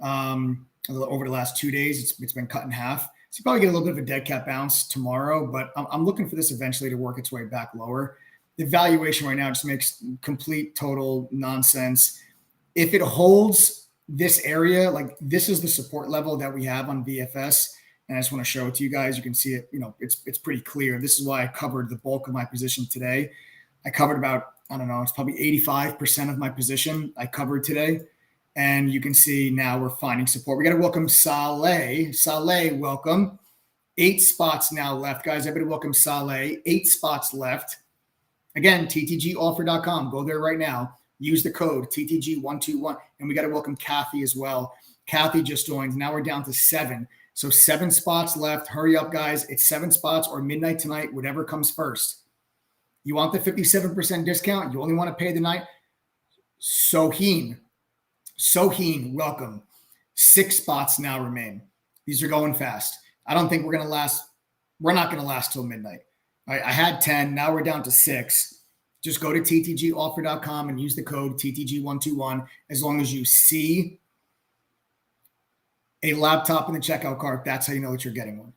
Over the last 2 days, it's been cut in half. So you probably get a little bit of a dead cat bounce tomorrow, but I'm looking for this eventually to work its way back lower. The valuation right now just makes complete, total nonsense. If it holds this area, like this is the support level that we have on VFS, and I just want to show it to you guys. You can see it, it's pretty clear. This is why I covered the bulk of my position today. I covered about, it's probably 85% of my position I covered today. And you can see now we're finding support. We got to welcome Saleh. Saleh, welcome. 8 spots now left, guys. Everybody welcome Saleh. 8 spots left. Again, ttgoffer.com. Go there right now. Use the code TTG121. And we got to welcome Kathy as well. Kathy just joined. Now we're down to 7. So 7 spots left. Hurry up, guys. It's 7 spots or midnight tonight, whatever comes first. You want the 57% discount? You only want to pay the night? Soheen, welcome. 6 spots now remain. These are going fast. I don't think we're going to last. We're not going to last till midnight. All right, I had 10. Now we're down to 6. Just go to ttgoffer.com and use the code TTG121 as long as you see a laptop in the checkout cart. That's how you know that you're getting one.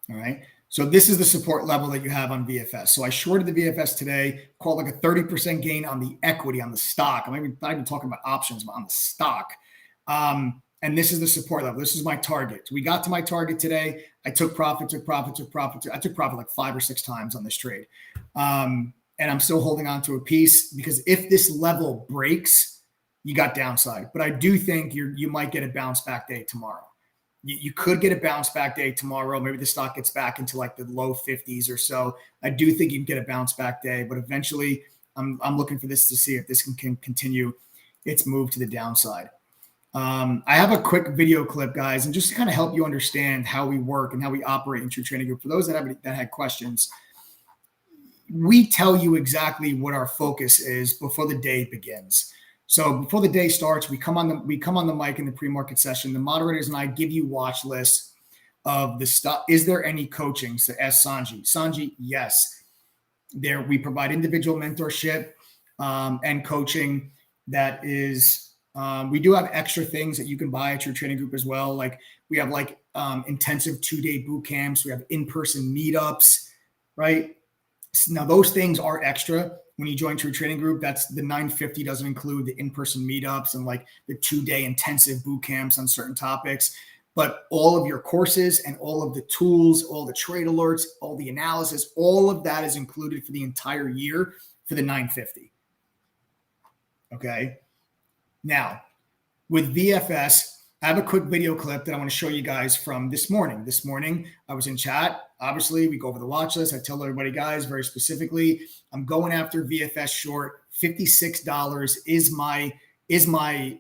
All right. So this is the support level that you have on VFS. So I shorted the VFS today, called like a 30% gain on the equity, on the stock. I'm not even talking about options, but on the stock. And this is the support level. This is my target. We got to my target today. I took profit. I took profit like 5 or 6 times on this trade. And I'm still holding on to a piece because if this level breaks, you got downside. But I do think you might get a bounce back day tomorrow. You could get a bounce back day tomorrow. Maybe the stock gets back into like the low 50s or so. I do think you can get a bounce back day, but eventually I'm looking for this to see if this can continue its move to the downside. I have a quick video clip, guys, and just to kind of help you understand how we work and how we operate in True Trading Group. For those that had questions, we tell you exactly what our focus is before the day begins. So before the day starts, we come on the mic in the pre-market session. The moderators and I give you watch lists of the stuff. Is there any coaching? So ask Sanji. Sanji, yes. There we provide individual mentorship and coaching. That is, we do have extra things that you can buy at your trading group as well. Like we have like intensive 2-day boot camps. We have in-person meetups, right? Now those things are extra. When you join True Trading Group, that's the $950 doesn't include the in-person meetups and like the 2-day intensive boot camps on certain topics. But all of your courses and all of the tools, all the trade alerts, all the analysis, all of that is included for the entire year for the $950. Okay. Now, with VFS, I have a quick video clip that I want to show you guys from this morning. This morning, I was in chat. Obviously, we go over the watch list. I tell everybody, guys, very specifically, I'm going after VFS short. $56 is my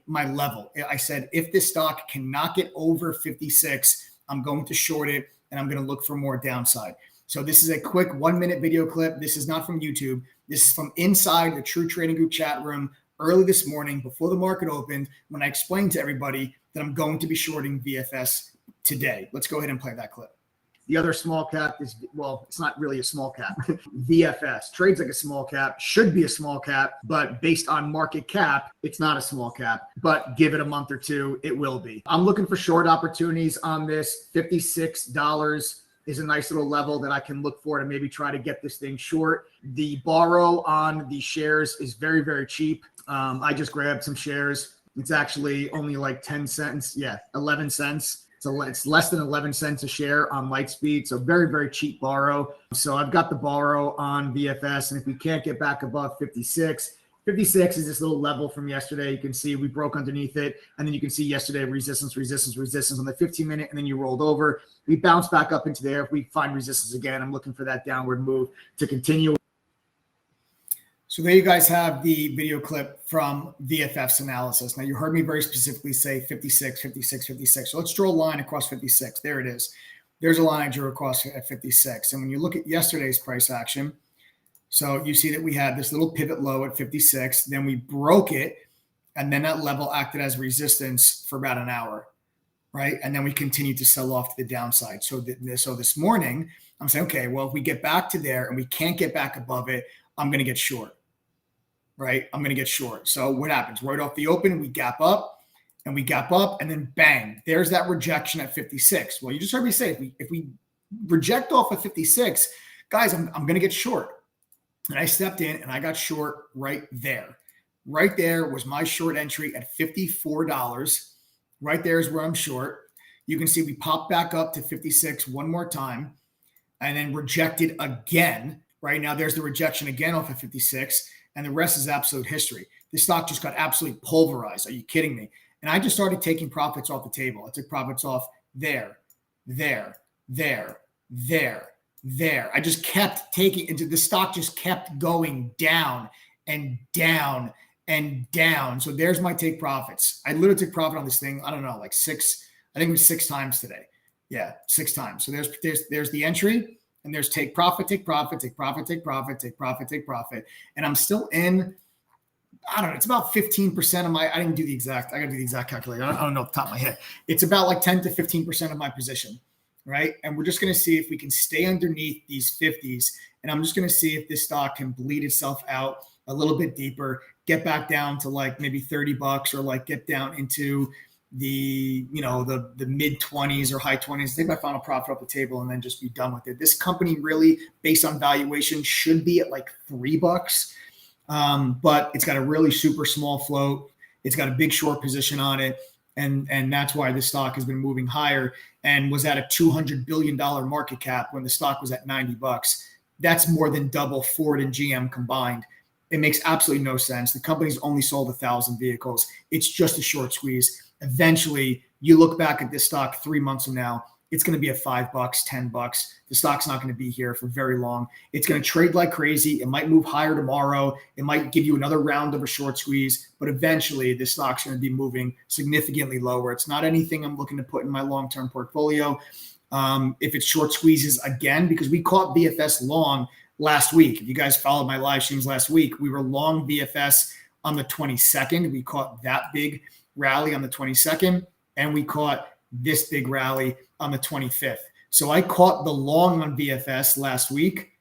level. I said, if this stock cannot get over 56, I'm going to short it, and I'm going to look for more downside. So this is a quick 1-minute video clip. This is not from YouTube. This is from inside the True Trading Group chat room early this morning before the market opened when I explained to everybody that I'm going to be shorting VFS today. Let's go ahead and play that clip. The other small cap is, well, it's not really a small cap. VFS trades like a small cap, should be a small cap, but based on market cap, it's not a small cap. But give it a month or two, it will be. I'm looking for short opportunities on this. $56 is a nice little level that I can look for to maybe try to get this thing short. The borrow on the shares is very, very cheap. I just grabbed some shares. It's actually only like 10 cents. Yeah, 11 cents. So it's less than 11 cents a share on Lightspeed. So very, very cheap borrow. So I've got the borrow on VFS. And if we can't get back above 56 is this little level from yesterday. You can see we broke underneath it. And then you can see yesterday resistance on the 15-minute. And then you rolled over. We bounced back up into there. If we find resistance again, I'm looking for that downward move to continue. So there you guys have the video clip from VFF's analysis. Now you heard me very specifically say 56. So let's draw a line across 56. There it is. There's a line I drew across at 56. And when you look at yesterday's price action, so you see that we had this little pivot low at 56. Then we broke it. And then that level acted as resistance for about an hour, right? And then we continued to sell off to the downside. So this morning, I'm saying, okay, well, if we get back to there and we can't get back above it, I'm going to get short. Right? I'm going to get short. So what happens? Right off the open, we gap up, and then bang, there's that rejection at 56. Well, you just heard me say, if we reject off of 56, guys, I'm going to get short. And I stepped in and I got short right there. Right there was my short entry at $54. Right there is where I'm short. You can see we popped back up to 56 one more time and then rejected again. Right now, there's the rejection again off of 56. And the rest is absolute history. This stock just got absolutely pulverized. Are you kidding me? And I just started taking profits off the table. I took profits off there. I just kept taking into the stock, just kept going down and down and down. So there's my take profits. I literally took profit on this thing. I don't know, like 6. I think it was 6 times today. Yeah, 6 times. So there's the entry. And there's take profit. And I'm still in, I don't know, it's about 15% of my, I got to do the exact calculator. I don't know off the top of my head. It's about like 10 to 15% of my position, right? And we're just going to see if we can stay underneath these 50s. And I'm just going to see if this stock can bleed itself out a little bit deeper, get back down to like maybe $30 or like get down into the mid 20s or high 20s, take my final profit off the table and then just be done with it. This company really, based on valuation, should be at like $3. But it's got a really super small float. It's got a big short position on it. And that's why this stock has been moving higher and was at a $200 billion market cap when the stock was at $90. That's more than double Ford and GM combined. It makes absolutely no sense. The company's only sold 1,000 vehicles. It's just a short squeeze. Eventually, you look back at this stock 3 months from now, it's going to be at $5, $10. The stock's not going to be here for very long. It's going to trade like crazy. It might move higher tomorrow. It might give you another round of a short squeeze, but eventually this stock's going to be moving significantly lower. It's not anything I'm looking to put in my long-term portfolio. If it short squeezes again, because we caught BFS long last week. If you guys followed my live streams last week, we were long BFS on the 22nd. We caught that big rally on the 22nd, and we caught this big rally on the 25th. So I caught the long on BFS last week,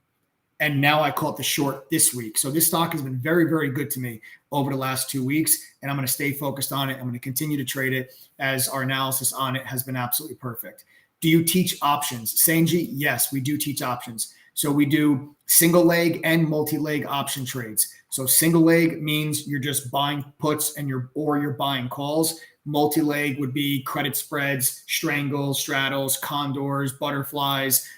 and now I caught the short this week. So this stock has been very, very good to me over the last 2 weeks, and I'm going to stay focused on it. I'm going to continue to trade it as our analysis on it has been absolutely perfect. Do you teach options? Sanji, yes, we do teach options. So we do single leg and multi-leg option trades. So single leg means you're just buying puts and you're buying calls. Multi-leg would be credit spreads, strangles, straddles, condors, butterflies,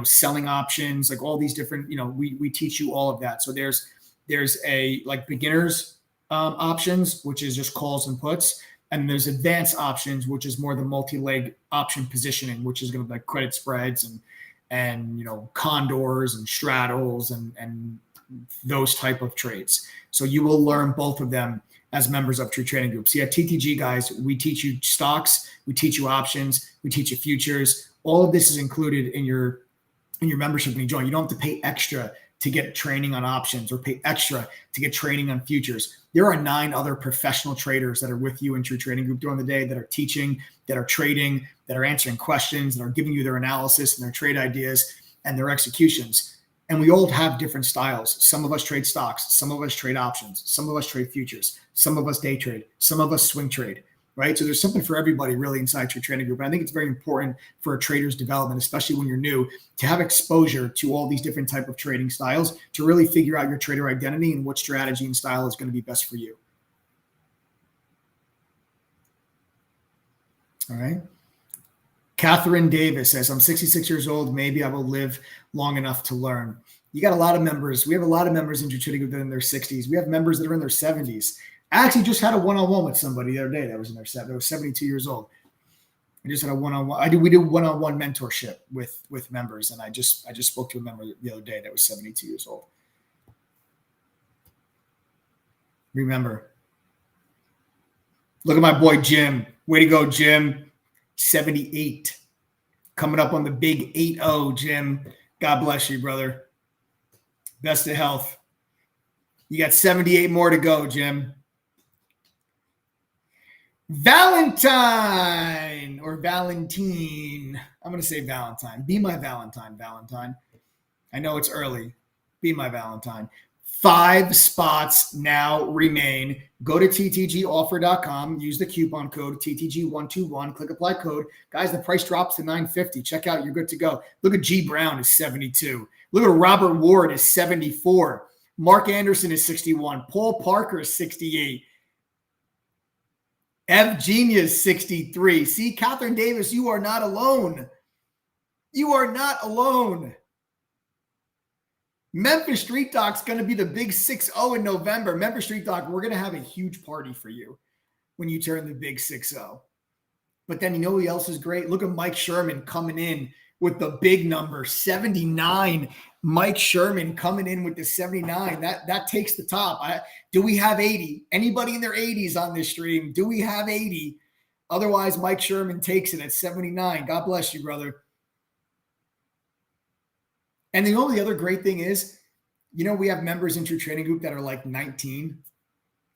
selling options, like all these different, we teach you all of that. So there's a like beginners options, which is just calls and puts. And there's advanced options, which is more the multi-leg option positioning, which is going to be like credit spreads and condors and straddles and those type of trades. So you will learn both of them as members of True Trading Group. See, at TTG, guys, we teach you stocks, we teach you options, we teach you futures. All of this is included in your membership when you join. You don't have to pay extra to get training on options or pay extra to get training on futures. There are 9 other professional traders that are with you in True Trading Group during the day that are teaching, that are trading, that are answering questions, that are giving you their analysis and their trade ideas and their executions. And we all have different styles. Some of us trade stocks. Some of us trade options. Some of us trade futures. Some of us day trade. Some of us swing trade, right? So there's something for everybody really inside True Trading Group. And I think it's very important for a trader's development, especially when you're new, to have exposure to all these different type of trading styles to really figure out your trader identity and what strategy and style is going to be best for you. All right. Catherine Davis says, I'm 66 years old. Maybe I will live long enough to learn. You got a lot of members. We have a lot of members in True Trading Group that are in their 60s. We have members that are in their 70s. I actually just had a one-on-one with somebody the other day that was in their 70s. That was 72 years old. I just had a one-on-one. We do one-on-one mentorship with members, and I just spoke to a member the other day that was 72 years old. Remember, look at my boy Jim. Way to go, Jim. 78. Coming up on the big 8-0, Jim. God bless you, brother. Best of health. You got 78 more to go, Jim. Valentine or Valentine. I'm going to say Valentine. Be my Valentine, Valentine. I know it's early. Be my Valentine. 5 spots now remain. Go to ttgoffer.com. Use the coupon code TTG121. Click apply code. Guys, the price drops to $9.50. Check out. You're good to go. Look at G Brown is 72. Look at Robert Ward is 74. Mark Anderson is 61. Paul Parker is 68. Ev Genius 63. See, Catherine Davis, you are not alone. You are not alone. Memphis Street Doc's going to be the big 6-0 in November. Memphis Street Doc, we're going to have a huge party for you when you turn the big 6-0. But then you know who else is great? Look at Mike Sherman coming in with the big number, 79. Mike Sherman coming in with the 79. That takes the top. Do we have 80? Anybody in their 80s on this stream? Do we have 80? Otherwise, Mike Sherman takes it at 79. God bless you, brother. And the only other great thing is, we have members in True Trading Group that are like 19,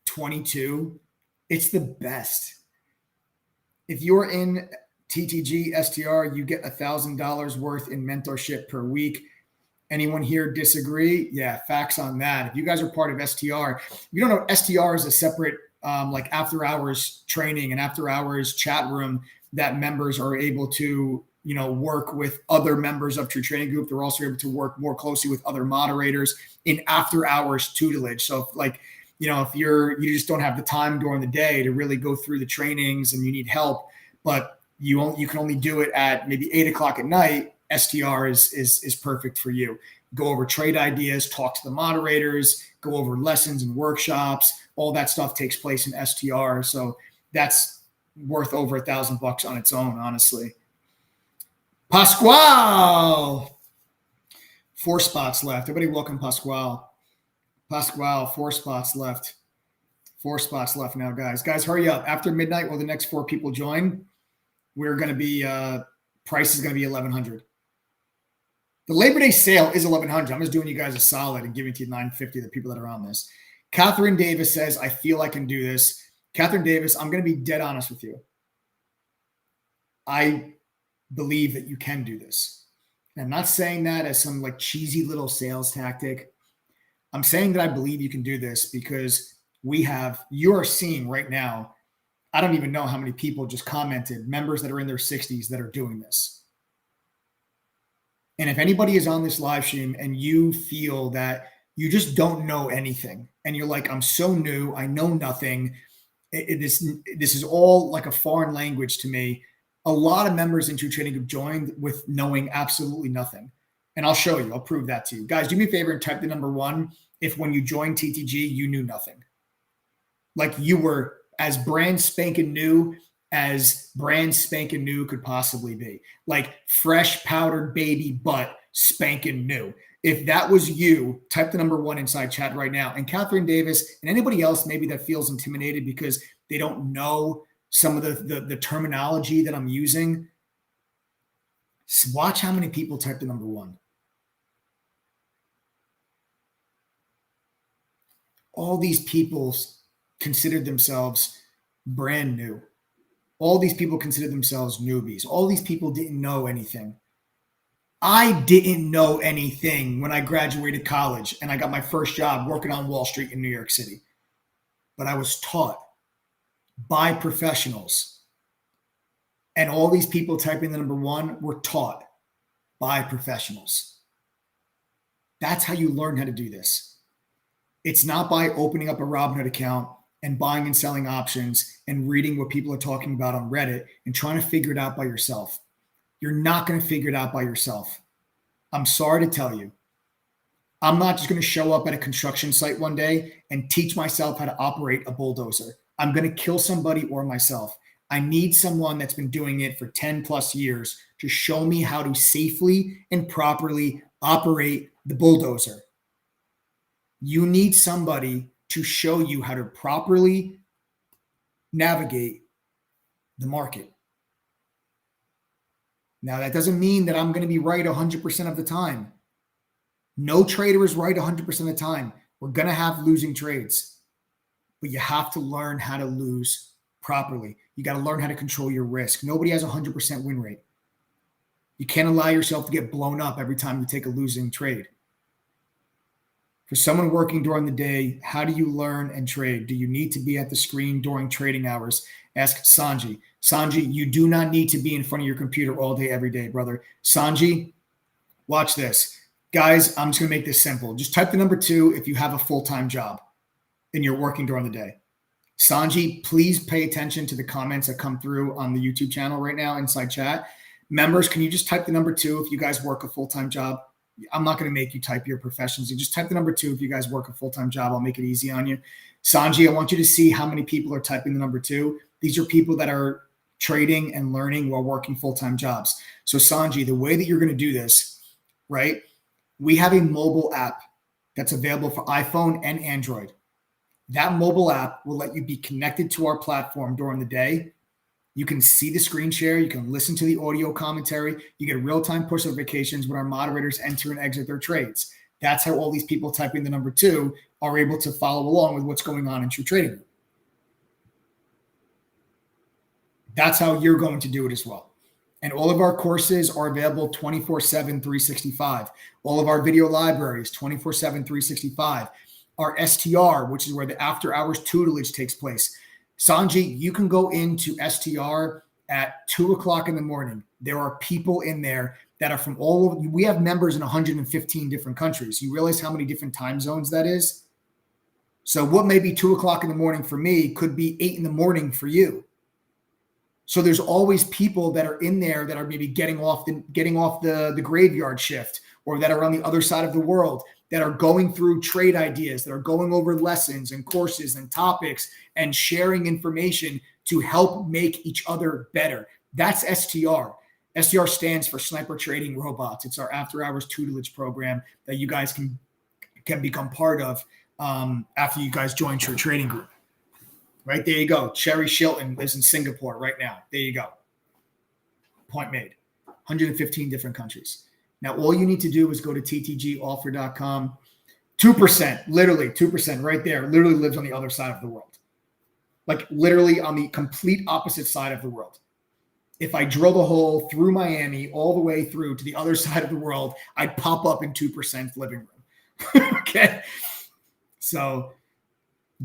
22. It's the best. If you're in TTG STR, you get $1,000 worth in mentorship per week. Anyone here disagree? Yeah, facts on that. If you guys are part of STR, if you don't know, STR is a separate like after hours training and after hours chat room that members are able to, you know, work with other members of True Trading Group. They're also able to work more closely with other moderators in after hours tutelage. So if, like, you know, if you just don't have the time during the day to really go through the trainings and you need help, but you can only do it at maybe 8 o'clock at night, STR is perfect for you. Go over trade ideas, talk to the moderators, go over lessons and workshops. All that stuff takes place in STR. So that's worth over $1,000 on its own, honestly. Pasquale, 4 spots left. Everybody welcome Pasquale. Pasquale, 4 spots left. 4 spots left now, guys. Guys, hurry up. After midnight, while the next 4 people join, we're going to be, price is going to be $1,100. The Labor Day sale is $1,100. I'm just doing you guys a solid and giving to you $950, the people that are on this. Catherine Davis says, I feel I can do this. Catherine Davis, I'm going to be dead honest with you. I believe that you can do this. And I'm not saying that as some like cheesy little sales tactic. I'm saying that I believe you can do this because you are seeing right now, I don't even know how many people just commented, members that are in their 60s that are doing this. And if anybody is on this live stream and you feel that you just don't know anything and you're like, I'm so new, I know nothing, this is all like a foreign language to me. A lot of members in True Trading Group joined with knowing absolutely nothing. And I'll show you. I'll prove that to you. Guys, do me a favor and type the number 1 if when you joined TTG, you knew nothing. Like you were as brand spanking new as brand spanking new could possibly be. Like fresh powdered baby butt spanking new. If that was you, type the number 1 inside chat right now. And Catherine Davis and anybody else maybe that feels intimidated because they don't know some of the terminology that I'm using, watch how many people type the number 1. All these people considered themselves brand new. All these people considered themselves newbies. All these people didn't know anything. I didn't know anything when I graduated college and I got my first job working on Wall Street in New York City. But I was taught by professionals. And all these people typing the number 1 were taught by professionals. That's how you learn how to do this. It's not by opening up a Robinhood account and buying and selling options and reading what people are talking about on Reddit and trying to figure it out by yourself. You're not going to figure it out by yourself. I'm sorry to tell you. I'm not just going to show up at a construction site one day and teach myself how to operate a bulldozer. I'm going to kill somebody or myself. I need someone that's been doing it for 10 plus years to show me how to safely and properly operate the bulldozer. You need somebody to show you how to properly navigate the market. Now, that doesn't mean that I'm going to be right 100% of the time. No trader is right 100% of the time. We're going to have losing trades, but you have to learn how to lose properly. You got to learn how to control your risk. Nobody has a 100% win rate. You can't allow yourself to get blown up every time you take a losing trade. For someone working during the day, how do you learn and trade? Do you need to be at the screen during trading hours? Ask Sanji. Sanji, you do not need to be in front of your computer all day, every day, brother. Sanji, watch this. Guys, I'm just going to make this simple. Just type the number 2 if you have a full-time job and you're working during the day. Sanji, please pay attention to the comments that come through on the YouTube channel right now inside chat. Members, can you just type the number 2 if you guys work a full-time job? I'm not going to make you type your professions. You just type the number 2 if you guys work a full-time job. I'll make it easy on you. Sanji, I want you to see how many people are typing the number 2. These are people that are trading and learning while working full-time jobs. So Sanji, the way that you're going to do this, right? We have a mobile app that's available for iPhone and Android. That mobile app will let you be connected to our platform during the day. You can see the screen share. You can listen to the audio commentary. You get real-time push notifications when our moderators enter and exit their trades. That's how all these people typing the number 2 are able to follow along with what's going on in True Trading Group. That's how you're going to do it as well. And all of our courses are available 24/7, 365. All of our video libraries, 24/7, 365. Our STR, which is where the after hours tutelage takes place. Sanji, you can go into STR at 2:00 in the morning. There are people in there that are from all over. We have members in 115 different countries. You realize how many different time zones that is? So what may be 2:00 in the morning for me could be 8 in the morning for you. So there's always people that are in there that are maybe getting off the graveyard shift, or that are on the other side of the world, that are going through trade ideas, that are going over lessons and courses and topics and sharing information to help make each other better. That's STR. STR stands for Sniper Trading Robots. It's our after hours tutelage program that you guys can become part of after you guys join your trading group. Right, there you go. Cherry Shilton lives in Singapore right now. There you go. Point made. 115 different countries. Now, all you need to do is go to ttgoffer.com. 2%, literally 2% right there, literally lives on the other side of the world. Like literally on the complete opposite side of the world. If I drilled a hole through Miami all the way through to the other side of the world, I'd pop up in 2% living room. Okay. So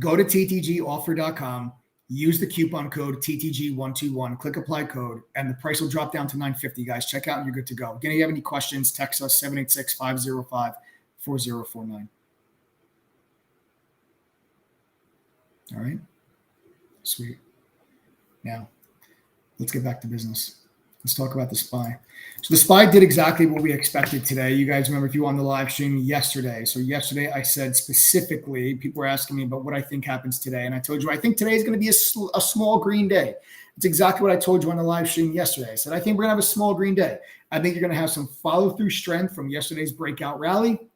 go to ttgoffer.com, use the coupon code TTG121, click apply code, and the price will drop down to $950, guys. Check out and you're good to go. Again, if you have any questions, text us 786-505-4049. All right. Sweet. Now, let's get back to business. Let's talk about the SPY. So the SPY did exactly what we expected today. You guys remember if you were on the live stream yesterday. So yesterday I said specifically, people were asking me about what I think happens today. And I told you, I think today is going to be a small green day. It's exactly what I told you on the live stream yesterday. I said, I think we're going to have a small green day. I think you're going to have some follow through strength from yesterday's breakout rally.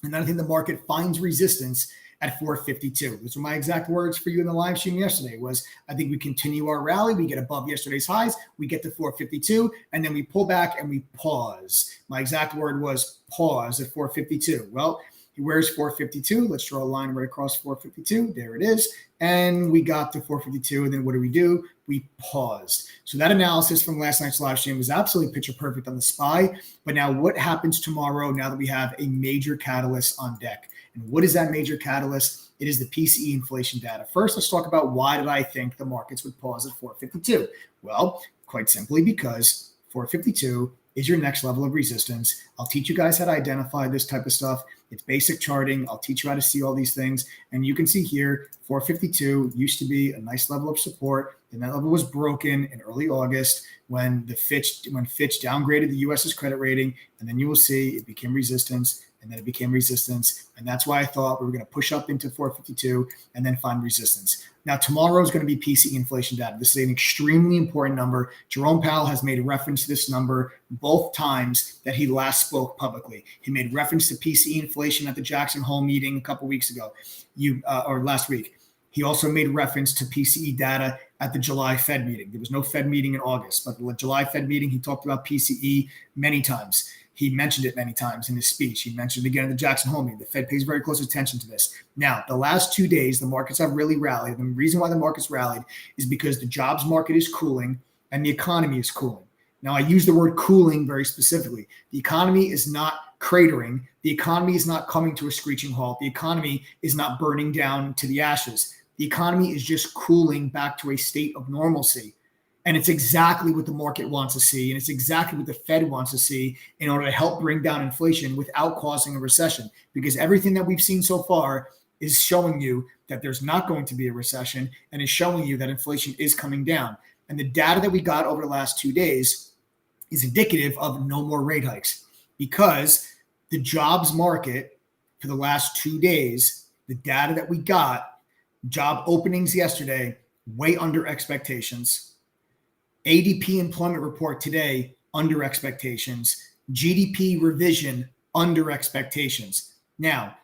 And then I think the market finds resistance at 452. Those were my exact words for you in the live stream yesterday was, I think we continue our rally. We get above yesterday's highs. We get to 452, and then we pull back and we pause. My exact word was pause at 452. Well, where's 452? Let's draw a line right across 452. There it is. And we got to 452. And then what do? We paused. So that analysis from last night's live stream was absolutely picture perfect on the SPY. But now what happens tomorrow now that we have a major catalyst on deck? And what is that major catalyst? It is the PCE inflation data. First, let's talk about why did I think the markets would pause at 452? Well, quite simply because 452 is your next level of resistance. I'll teach you guys how to identify this type of stuff. It's basic charting. I'll teach you how to see all these things. And you can see here, 452 used to be a nice level of support. And that level was broken in early August when Fitch downgraded the U.S.'s credit rating. And then you will see it became resistance. And then it became resistance. And that's why I thought we were going to push up into 452 and then find resistance. Now, tomorrow is going to be PCE inflation data. This is an extremely important number. Jerome Powell has made reference to this number both times that he last spoke publicly. He made reference to PCE inflation at the Jackson Hole meeting a couple weeks ago, or last week. He also made reference to PCE data at the July Fed meeting. There was no Fed meeting in August, but the July Fed meeting, he talked about PCE many times. He mentioned it many times in his speech. He mentioned it again at the Jackson Hole meeting. The Fed pays very close attention to this. Now, the last 2 days, the markets have really rallied. And the reason why the markets rallied is because the jobs market is cooling and the economy is cooling. Now, I use the word cooling very specifically. The economy is not cratering. The economy is not coming to a screeching halt. The economy is not burning down to the ashes. The economy is just cooling back to a state of normalcy. And it's exactly what the market wants to see. And it's exactly what the Fed wants to see in order to help bring down inflation without causing a recession. Because everything that we've seen so far is showing you that there's not going to be a recession and is showing you that inflation is coming down. And the data that we got over the last 2 days is indicative of no more rate hikes because the jobs market for the last 2 days, the data that we got, job openings yesterday, way under expectations. ADP employment report today, under expectations. GDP revision, under expectations. Now,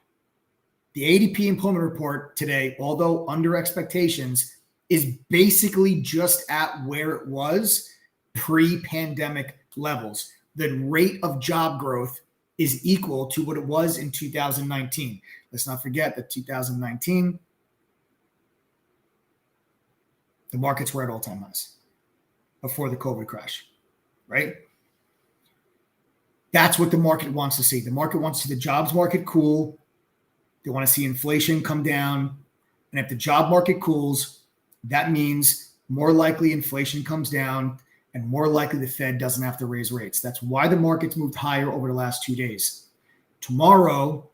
the ADP employment report today, although under expectations, is basically just at where it was pre-pandemic levels. The rate of job growth is equal to what it was in 2019. Let's not forget that 2019, the markets were at all-time highs before the COVID crash. right? That's what the market wants to see. The market wants to see the jobs market cool. They want to see inflation come down. And if the job market cools, that means more likely inflation comes down and more likely the Fed doesn't have to raise rates. That's why the market's moved higher over the last 2 days. Tomorrow,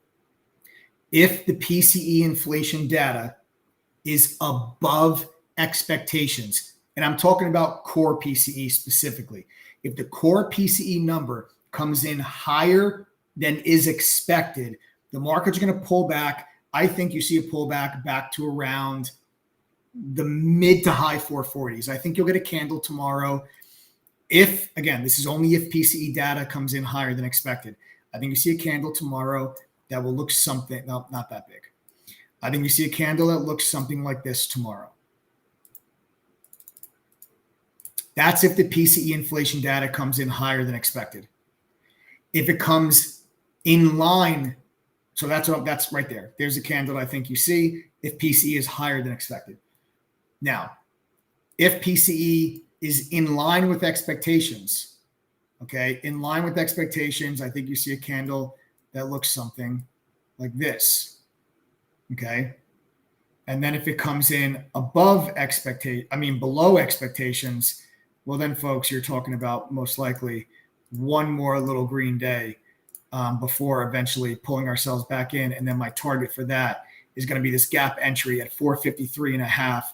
if the PCE inflation data is above expectations, and I'm talking about core PCE specifically, if the core PCE number comes in higher than is expected, the market's going to pull back. I think you see a pullback back to around the mid to high 440s. I think you'll get a candle tomorrow. If, again, this is only if PCE data comes in higher than expected. I think you see a candle tomorrow that will look something, no, not that big. I think you see a candle that looks something like this tomorrow. That's if the PCE inflation data comes in higher than expected. If it comes in line, so that's right there. There's a candle I think you see if PCE is higher than expected. Now, if PCE is in line with expectations, okay, in line with expectations, I think you see a candle that looks something like this, okay? And then if it comes in above below expectations, well then, folks, you're talking about most likely one more little green day before eventually pulling ourselves back in. And then my target for that is going to be this gap entry at 453.5,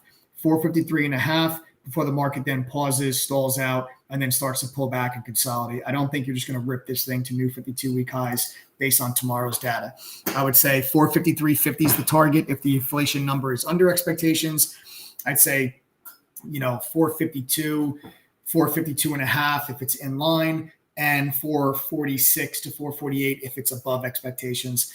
453.5 before the market then pauses, stalls out, and then starts to pull back and consolidate. I don't think you're just going to rip this thing to new 52-week highs based on tomorrow's data. I would say 453.50 is the target if the inflation number is under expectations. I'd say, 452, 452.5 if it's in line, and 446 to 448 if it's above expectations.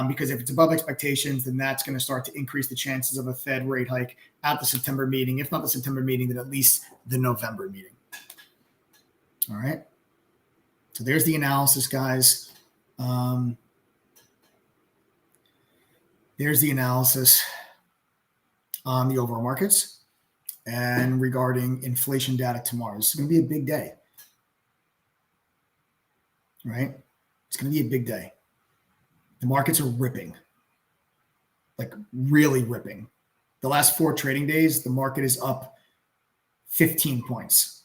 Because if it's above expectations, then that's going to start to increase the chances of a Fed rate hike at the September meeting. If not the September meeting, then at least the November meeting. All right. So there's the analysis, guys. There's the analysis on the overall markets and regarding inflation data tomorrow. This is going to be a big day. Right? It's going to be a big day. The markets are ripping, like really ripping. The last 4 trading days, the market is up 15 points.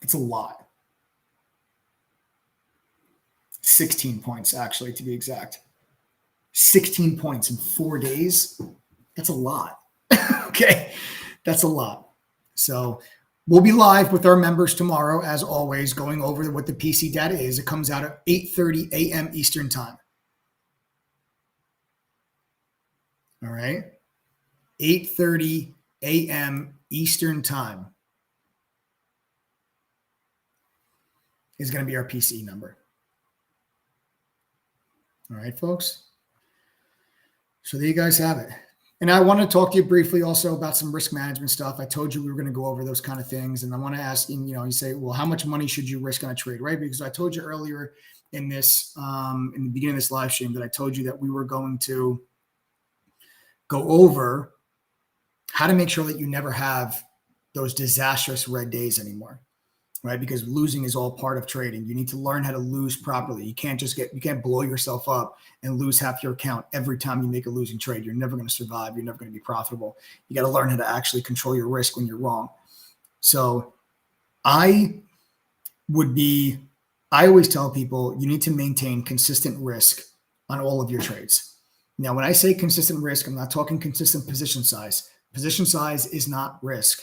That's a lot. 16 points, actually, to be exact. 16 points in 4 days. That's a lot. Okay. That's a lot. So we'll be live with our members tomorrow, as always, going over what the PC data is. It comes out at 8:30 a.m. Eastern time. All right. 8:30 a.m. Eastern time is going to be our PCE number. All right, folks. So there you guys have it. And I want to talk to you briefly also about some risk management stuff. I told you we were going to go over those kind of things. And I want to ask, you say, well, how much money should you risk on a trade, right? Because I told you earlier in this, in the beginning of this live stream, that I told you that we were going to go over how to make sure that you never have those disastrous red days anymore, right? Because losing is all part of trading. You need to learn how to lose properly. You can't blow yourself up and lose half your account every time you make a losing trade. You're never going to survive. You're never going to be profitable. You got to learn how to actually control your risk when you're wrong. So I always tell people you need to maintain consistent risk on all of your trades. Now, when I say consistent risk, I'm not talking consistent position size. Position size is not risk.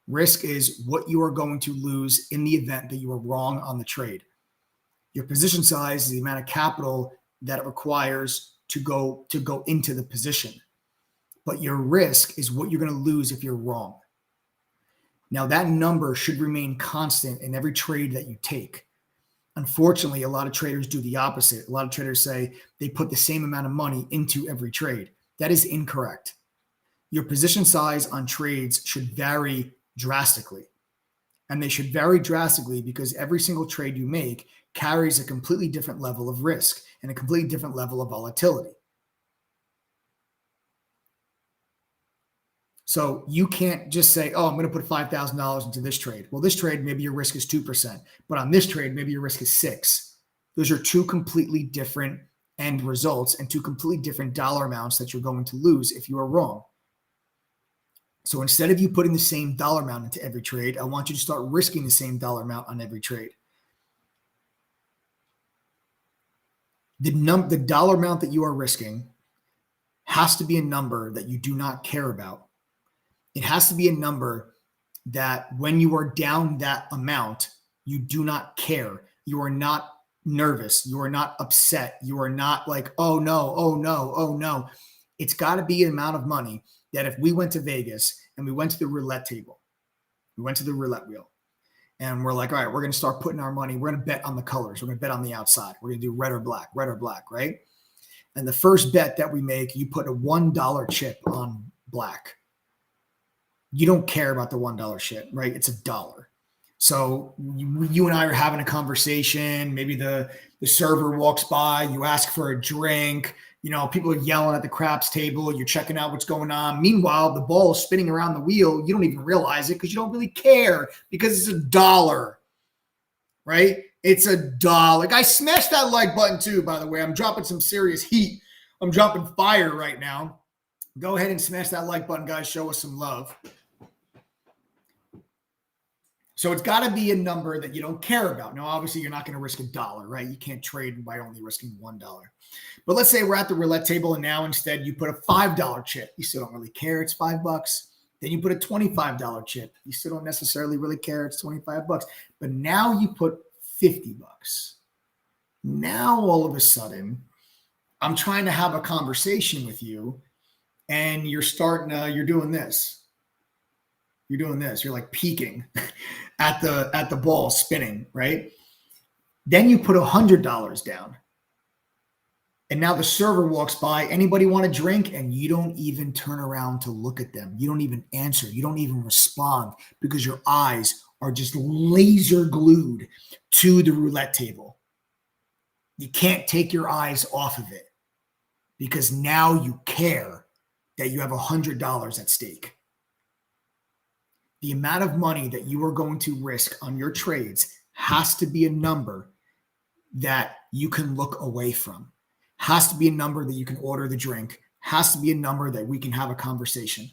Risk is what you are going to lose in the event that you are wrong on the trade. Your position size is the amount of capital that it requires to go into the position. But your risk is what you're going to lose if you're wrong. Now, that number should remain constant in every trade that you take. Unfortunately, a lot of traders do the opposite. A lot of traders say they put the same amount of money into every trade. That is incorrect. Your position size on trades should vary drastically. And they should vary drastically because every single trade you make carries a completely different level of risk and a completely different level of volatility. So you can't just say, oh, I'm going to put $5,000 into this trade. Well, this trade, maybe your risk is 2%, but on this trade, maybe your risk is 6. Those are two completely different end results and two completely different dollar amounts that you're going to lose if you are wrong. So instead of you putting the same dollar amount into every trade, I want you to start risking the same dollar amount on every trade. The dollar amount that you are risking has to be a number that you do not care about. It has to be a number that when you are down that amount, you do not care. You are not nervous. You are not upset. You are not like, oh no, oh no, oh no. It's got to be an amount of money that if we went to Vegas and we went to the roulette table, we went to the roulette wheel, and we're like, all right, we're going to start putting our money. We're going to bet on the colors. We're going to bet on the outside. We're going to do red or black, right? And the first bet that we make, you put a $1 chip on black. You don't care about the $1 chip, right? It's $1. So you and I are having a conversation. Maybe the server walks by. You ask for a drink. You know, people are yelling at the craps table. You're checking out what's going on. Meanwhile, the ball is spinning around the wheel. You don't even realize it because you don't really care because it's $1, right? It's $1. Guys, smash that like button too, by the way. I'm dropping some serious heat. I'm dropping fire right now. Go ahead and smash that like button, guys. Show us some love. So it's got to be a number that you don't care about. Now, obviously, you're not going to risk $1, right? You can't trade by only risking $1. But let's say we're at the roulette table, and now instead you put a $5 chip. You still don't really care. It's $5. Then you put a $25 chip. You still don't necessarily really care. It's $25. But now you put $50. Now, all of a sudden, I'm trying to have a conversation with you, and you're doing this. You're doing this. You're like peeking at the ball spinning, right? Then you put $100 down. And now the server walks by. Anybody want a drink? And you don't even turn around to look at them. You don't even answer. You don't even respond because your eyes are just laser glued to the roulette table. You can't take your eyes off of it because now you care that you have $100 at stake. The amount of money that you are going to risk on your trades has to be a number that you can look away from. Has to be a number that you can order the drink. Has to be a number that we can have a conversation.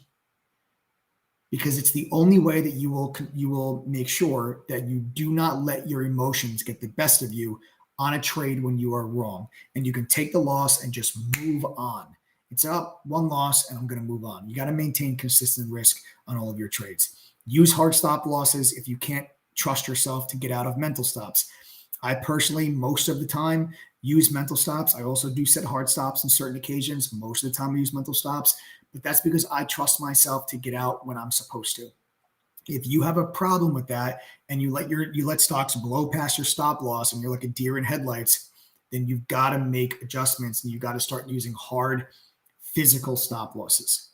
Because it's the only way that you will make sure that you do not let your emotions get the best of you on a trade when you are wrong. And you can take the loss and just move on. It's up, one loss, and I'm going to move on. You got to maintain consistent risk on all of your trades. Use hard stop losses if you can't trust yourself to get out of mental stops. I personally, most of the time, use mental stops. I also do set hard stops on certain occasions. Most of the time I use mental stops, but that's because I trust myself to get out when I'm supposed to. If you have a problem with that and you let stocks blow past your stop loss and you're like a deer in headlights, then you've got to make adjustments and you've got to start using hard physical stop losses.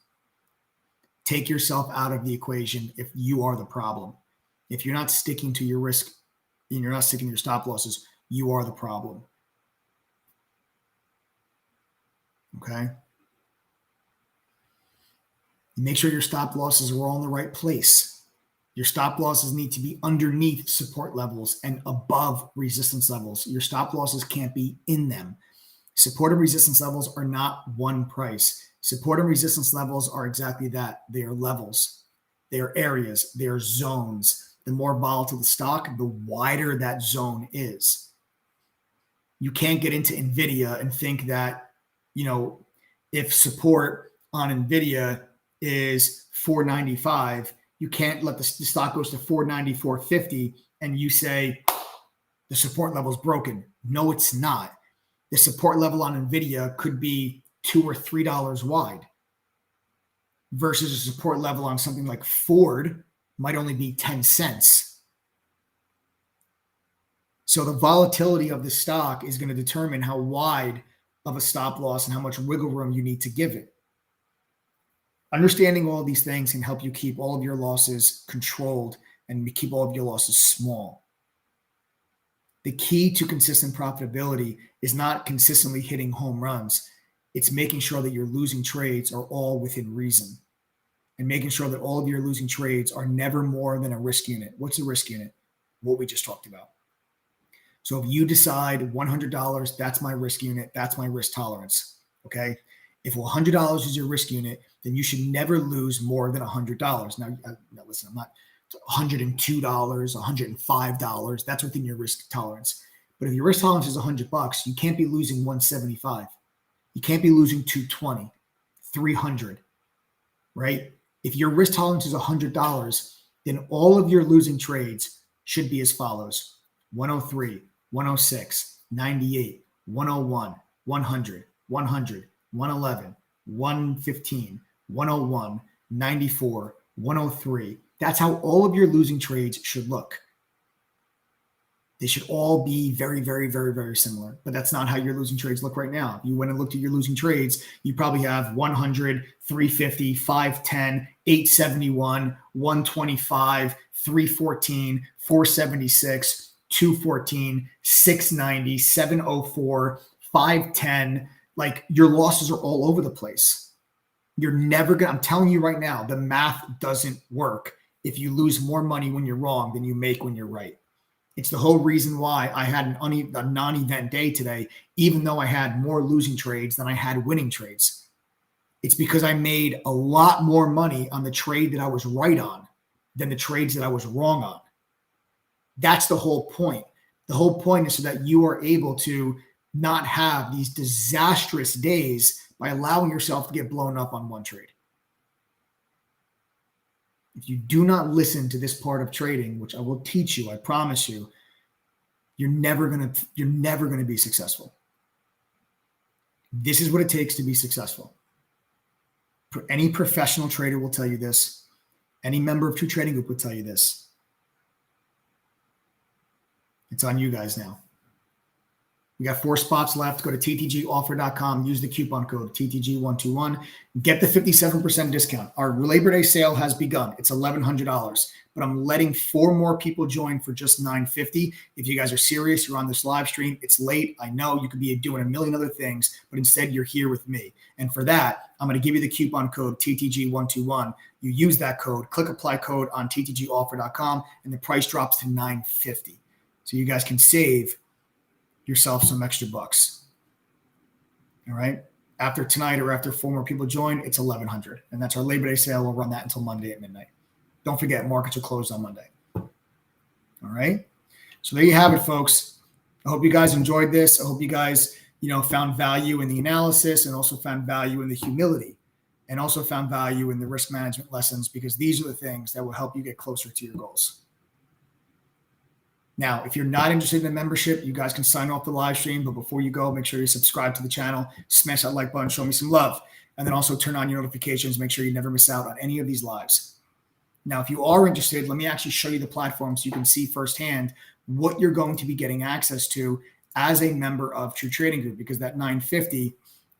Take yourself out of the equation if you are the problem. If you're not sticking to your risk and you're not sticking to your stop losses, you are the problem. Okay? Make sure your stop losses are all in the right place. Your stop losses need to be underneath support levels and above resistance levels. Your stop losses can't be in them. Support and resistance levels are not one price. Support and resistance levels are exactly that. They are levels. They are areas. They are zones. The more volatile the stock, the wider that zone is. You can't get into NVIDIA and think that, if support on NVIDIA is 495, you can't let the stock goes to 490, 450, and you say the support level is broken. No, it's not. The support level on NVIDIA could be $2 or $3 wide versus a support level on something like Ford might only be 10 cents. So the volatility of the stock is going to determine how wide of a stop loss and how much wiggle room you need to give it. Understanding all of these things can help you keep all of your losses controlled and keep all of your losses small. The key to consistent profitability is not consistently hitting home runs. It's making sure that your losing trades are all within reason. and making sure that all of your losing trades are never more than a risk unit. What's a risk unit? What we just talked about. So if you decide $100, that's my risk unit, that's my risk tolerance, okay? If $100 is your risk unit, then you should never lose more than $100. Now listen, I'm not $102, $105, that's within your risk tolerance. But if your risk tolerance is $100, you can't be losing 175. You can't be losing 220, 300, right? If your risk tolerance is $100, then all of your losing trades should be as follows: 103, 106, 98, 101, 100, 100, 111, 115, 101, 94, 103. That's how all of your losing trades should look. They should all be very, very, very, very similar. But that's not how your losing trades look right now. If you went and looked at your losing trades, you probably have 100, 350, 510, 871, 125, 314, 476, 214, 690, 704, 510. Like, your losses are all over the place. You're never going to, I'm telling you right now, the math doesn't work if you lose more money when you're wrong than you make when you're right. It's the whole reason why I had a non-event day today, even though I had more losing trades than I had winning trades. It's because I made a lot more money on the trade that I was right on than the trades that I was wrong on. That's the whole point. The whole point is so that you are able to not have these disastrous days by allowing yourself to get blown up on one trade. If you do not listen to this part of trading, which I will teach you, I promise you, you're never going to be successful. This is what it takes to be successful. Any professional trader will tell you this. Any member of True Trading Group will tell you this. It's on you guys now. We got 4 spots left. Go to ttgoffer.com. Use the coupon code TTG121. Get the 57% discount. Our Labor Day sale has begun. It's $1,100, but I'm letting 4 more people join for just $950. If you guys are serious, you're on this live stream. It's late. I know you could be doing a million other things, but instead you're here with me. And for that, I'm going to give you the coupon code TTG121. You use that code, click apply code on ttgoffer.com, and the price drops to $950. So you guys can save yourself some extra bucks. All right. After tonight or after 4 more people join, it's $1,100. And that's our Labor Day sale. We'll run that until Monday at midnight. Don't forget, markets are closed on Monday. All right. So there you have it, folks. I hope you guys enjoyed this. I hope you guys, found value in the analysis and also found value in the humility and also found value in the risk management lessons, because these are the things that will help you get closer to your goals. Now, if you're not interested in the membership, you guys can sign off the live stream. But before you go, make sure you subscribe to the channel, smash that like button, show me some love, and then also turn on your notifications. Make sure you never miss out on any of these lives. Now, if you are interested, let me actually show you the platform so you can see firsthand what you're going to be getting access to as a member of True Trading Group, because that $950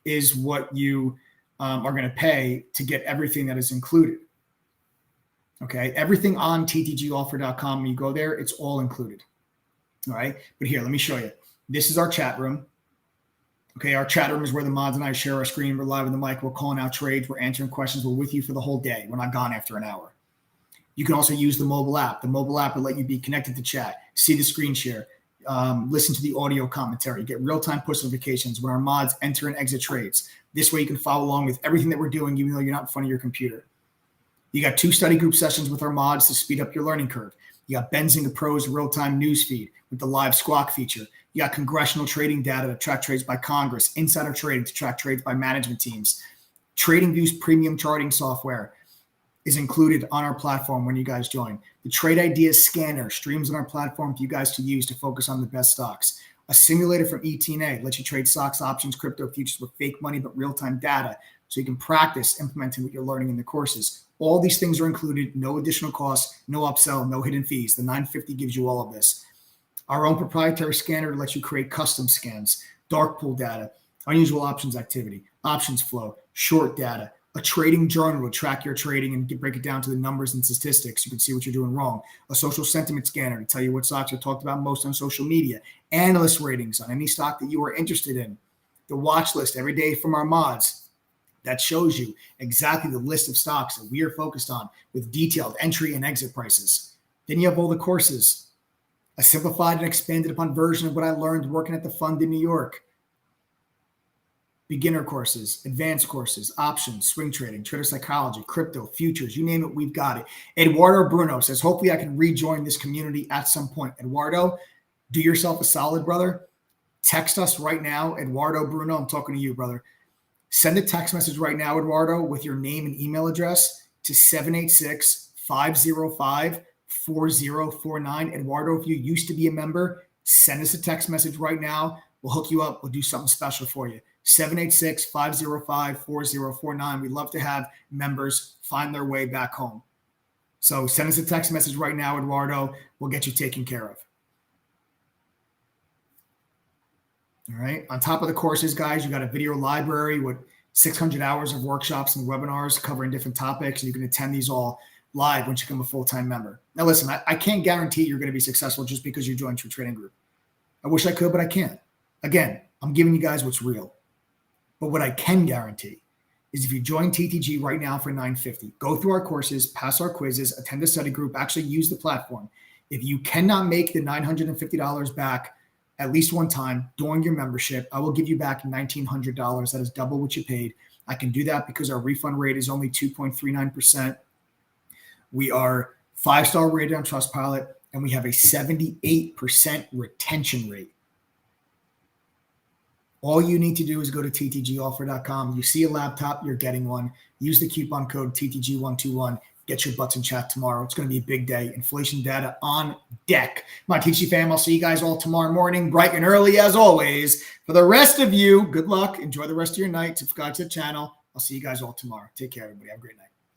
is what you are going to pay to get everything that is included. Okay, everything on ttgoffer.com, when you go there, it's all included. All right, but here, let me show you. This is our chat room. Okay, our chat room is where the mods and I share our screen. We're live on the mic. We're calling out trades. We're answering questions. We're with you for the whole day. We're not gone after an hour. You can also use the mobile app. The mobile app will let you be connected to chat, see the screen share, listen to the audio commentary, get real-time push notifications when our mods enter and exit trades. This way you can follow along with everything that we're doing, even though you're not in front of your computer. You got 2 study group sessions with our mods to speed up your learning curve. You got Benzinga Pro's real-time news feed with the live squawk feature. You got congressional trading data to track trades by Congress, insider trading to track trades by management teams. TradingView's premium charting software is included on our platform when you guys join. The Trade Ideas scanner streams on our platform for you guys to use to focus on the best stocks. A simulator from ETNA lets you trade stocks, options, crypto futures with fake money but real-time data, so you can practice implementing what you're learning in the courses. All these things are included, no additional costs, no upsell, no hidden fees. The $950 gives you all of this. Our own proprietary scanner lets you create custom scans, dark pool data, unusual options activity, options flow, short data, a trading journal to track your trading and break it down to the numbers and statistics. You can see what you're doing wrong. A social sentiment scanner to tell you what stocks are talked about most on social media. Analyst ratings on any stock that you are interested in. The watch list every day from our mods that shows you exactly the list of stocks that we are focused on with detailed entry and exit prices. Then you have all the courses, a simplified and expanded upon version of what I learned working at the fund in New York. Beginner courses, advanced courses, options, swing trading, trader psychology, crypto, futures, you name it, we've got it. Eduardo Bruno says, hopefully I can rejoin this community at some point. Eduardo, do yourself a solid, brother. Text us right now, Eduardo Bruno. I'm talking to you, brother. Send a text message right now, Eduardo, with your name and email address to 786-505-4049. Eduardo, if you used to be a member, send us a text message right now. We'll hook you up. We'll do something special for you. 786-505-4049. We'd love to have members find their way back home. So send us a text message right now, Eduardo. We'll get you taken care of. All right. On top of the courses, guys, you got a video library with 600 hours of workshops and webinars covering different topics. You can attend these all live once you become a full-time member. Now, listen, I can't guarantee you're going to be successful just because you joined True Trading Group. I wish I could, but I can't. Again, I'm giving you guys what's real. But what I can guarantee is if you join TTG right now for $950, go through our courses, pass our quizzes, attend the study group, actually use the platform. If you cannot make the $950 back at least one time during your membership, I will give you back $1,900. That is double what you paid. I can do that because our refund rate is only 2.39%. We are 5-star rated on Trustpilot, and we have a 78% retention rate. All you need to do is go to ttgoffer.com. You see a laptop, you're getting one. Use the coupon code TTG121. Get your butts in chat tomorrow. It's going to be a big day. Inflation data on deck. My TTG fam, I'll see you guys all tomorrow morning, bright and early as always. For the rest of you, good luck. Enjoy the rest of your night. Subscribe to the channel. I'll see you guys all tomorrow. Take care, everybody. Have a great night.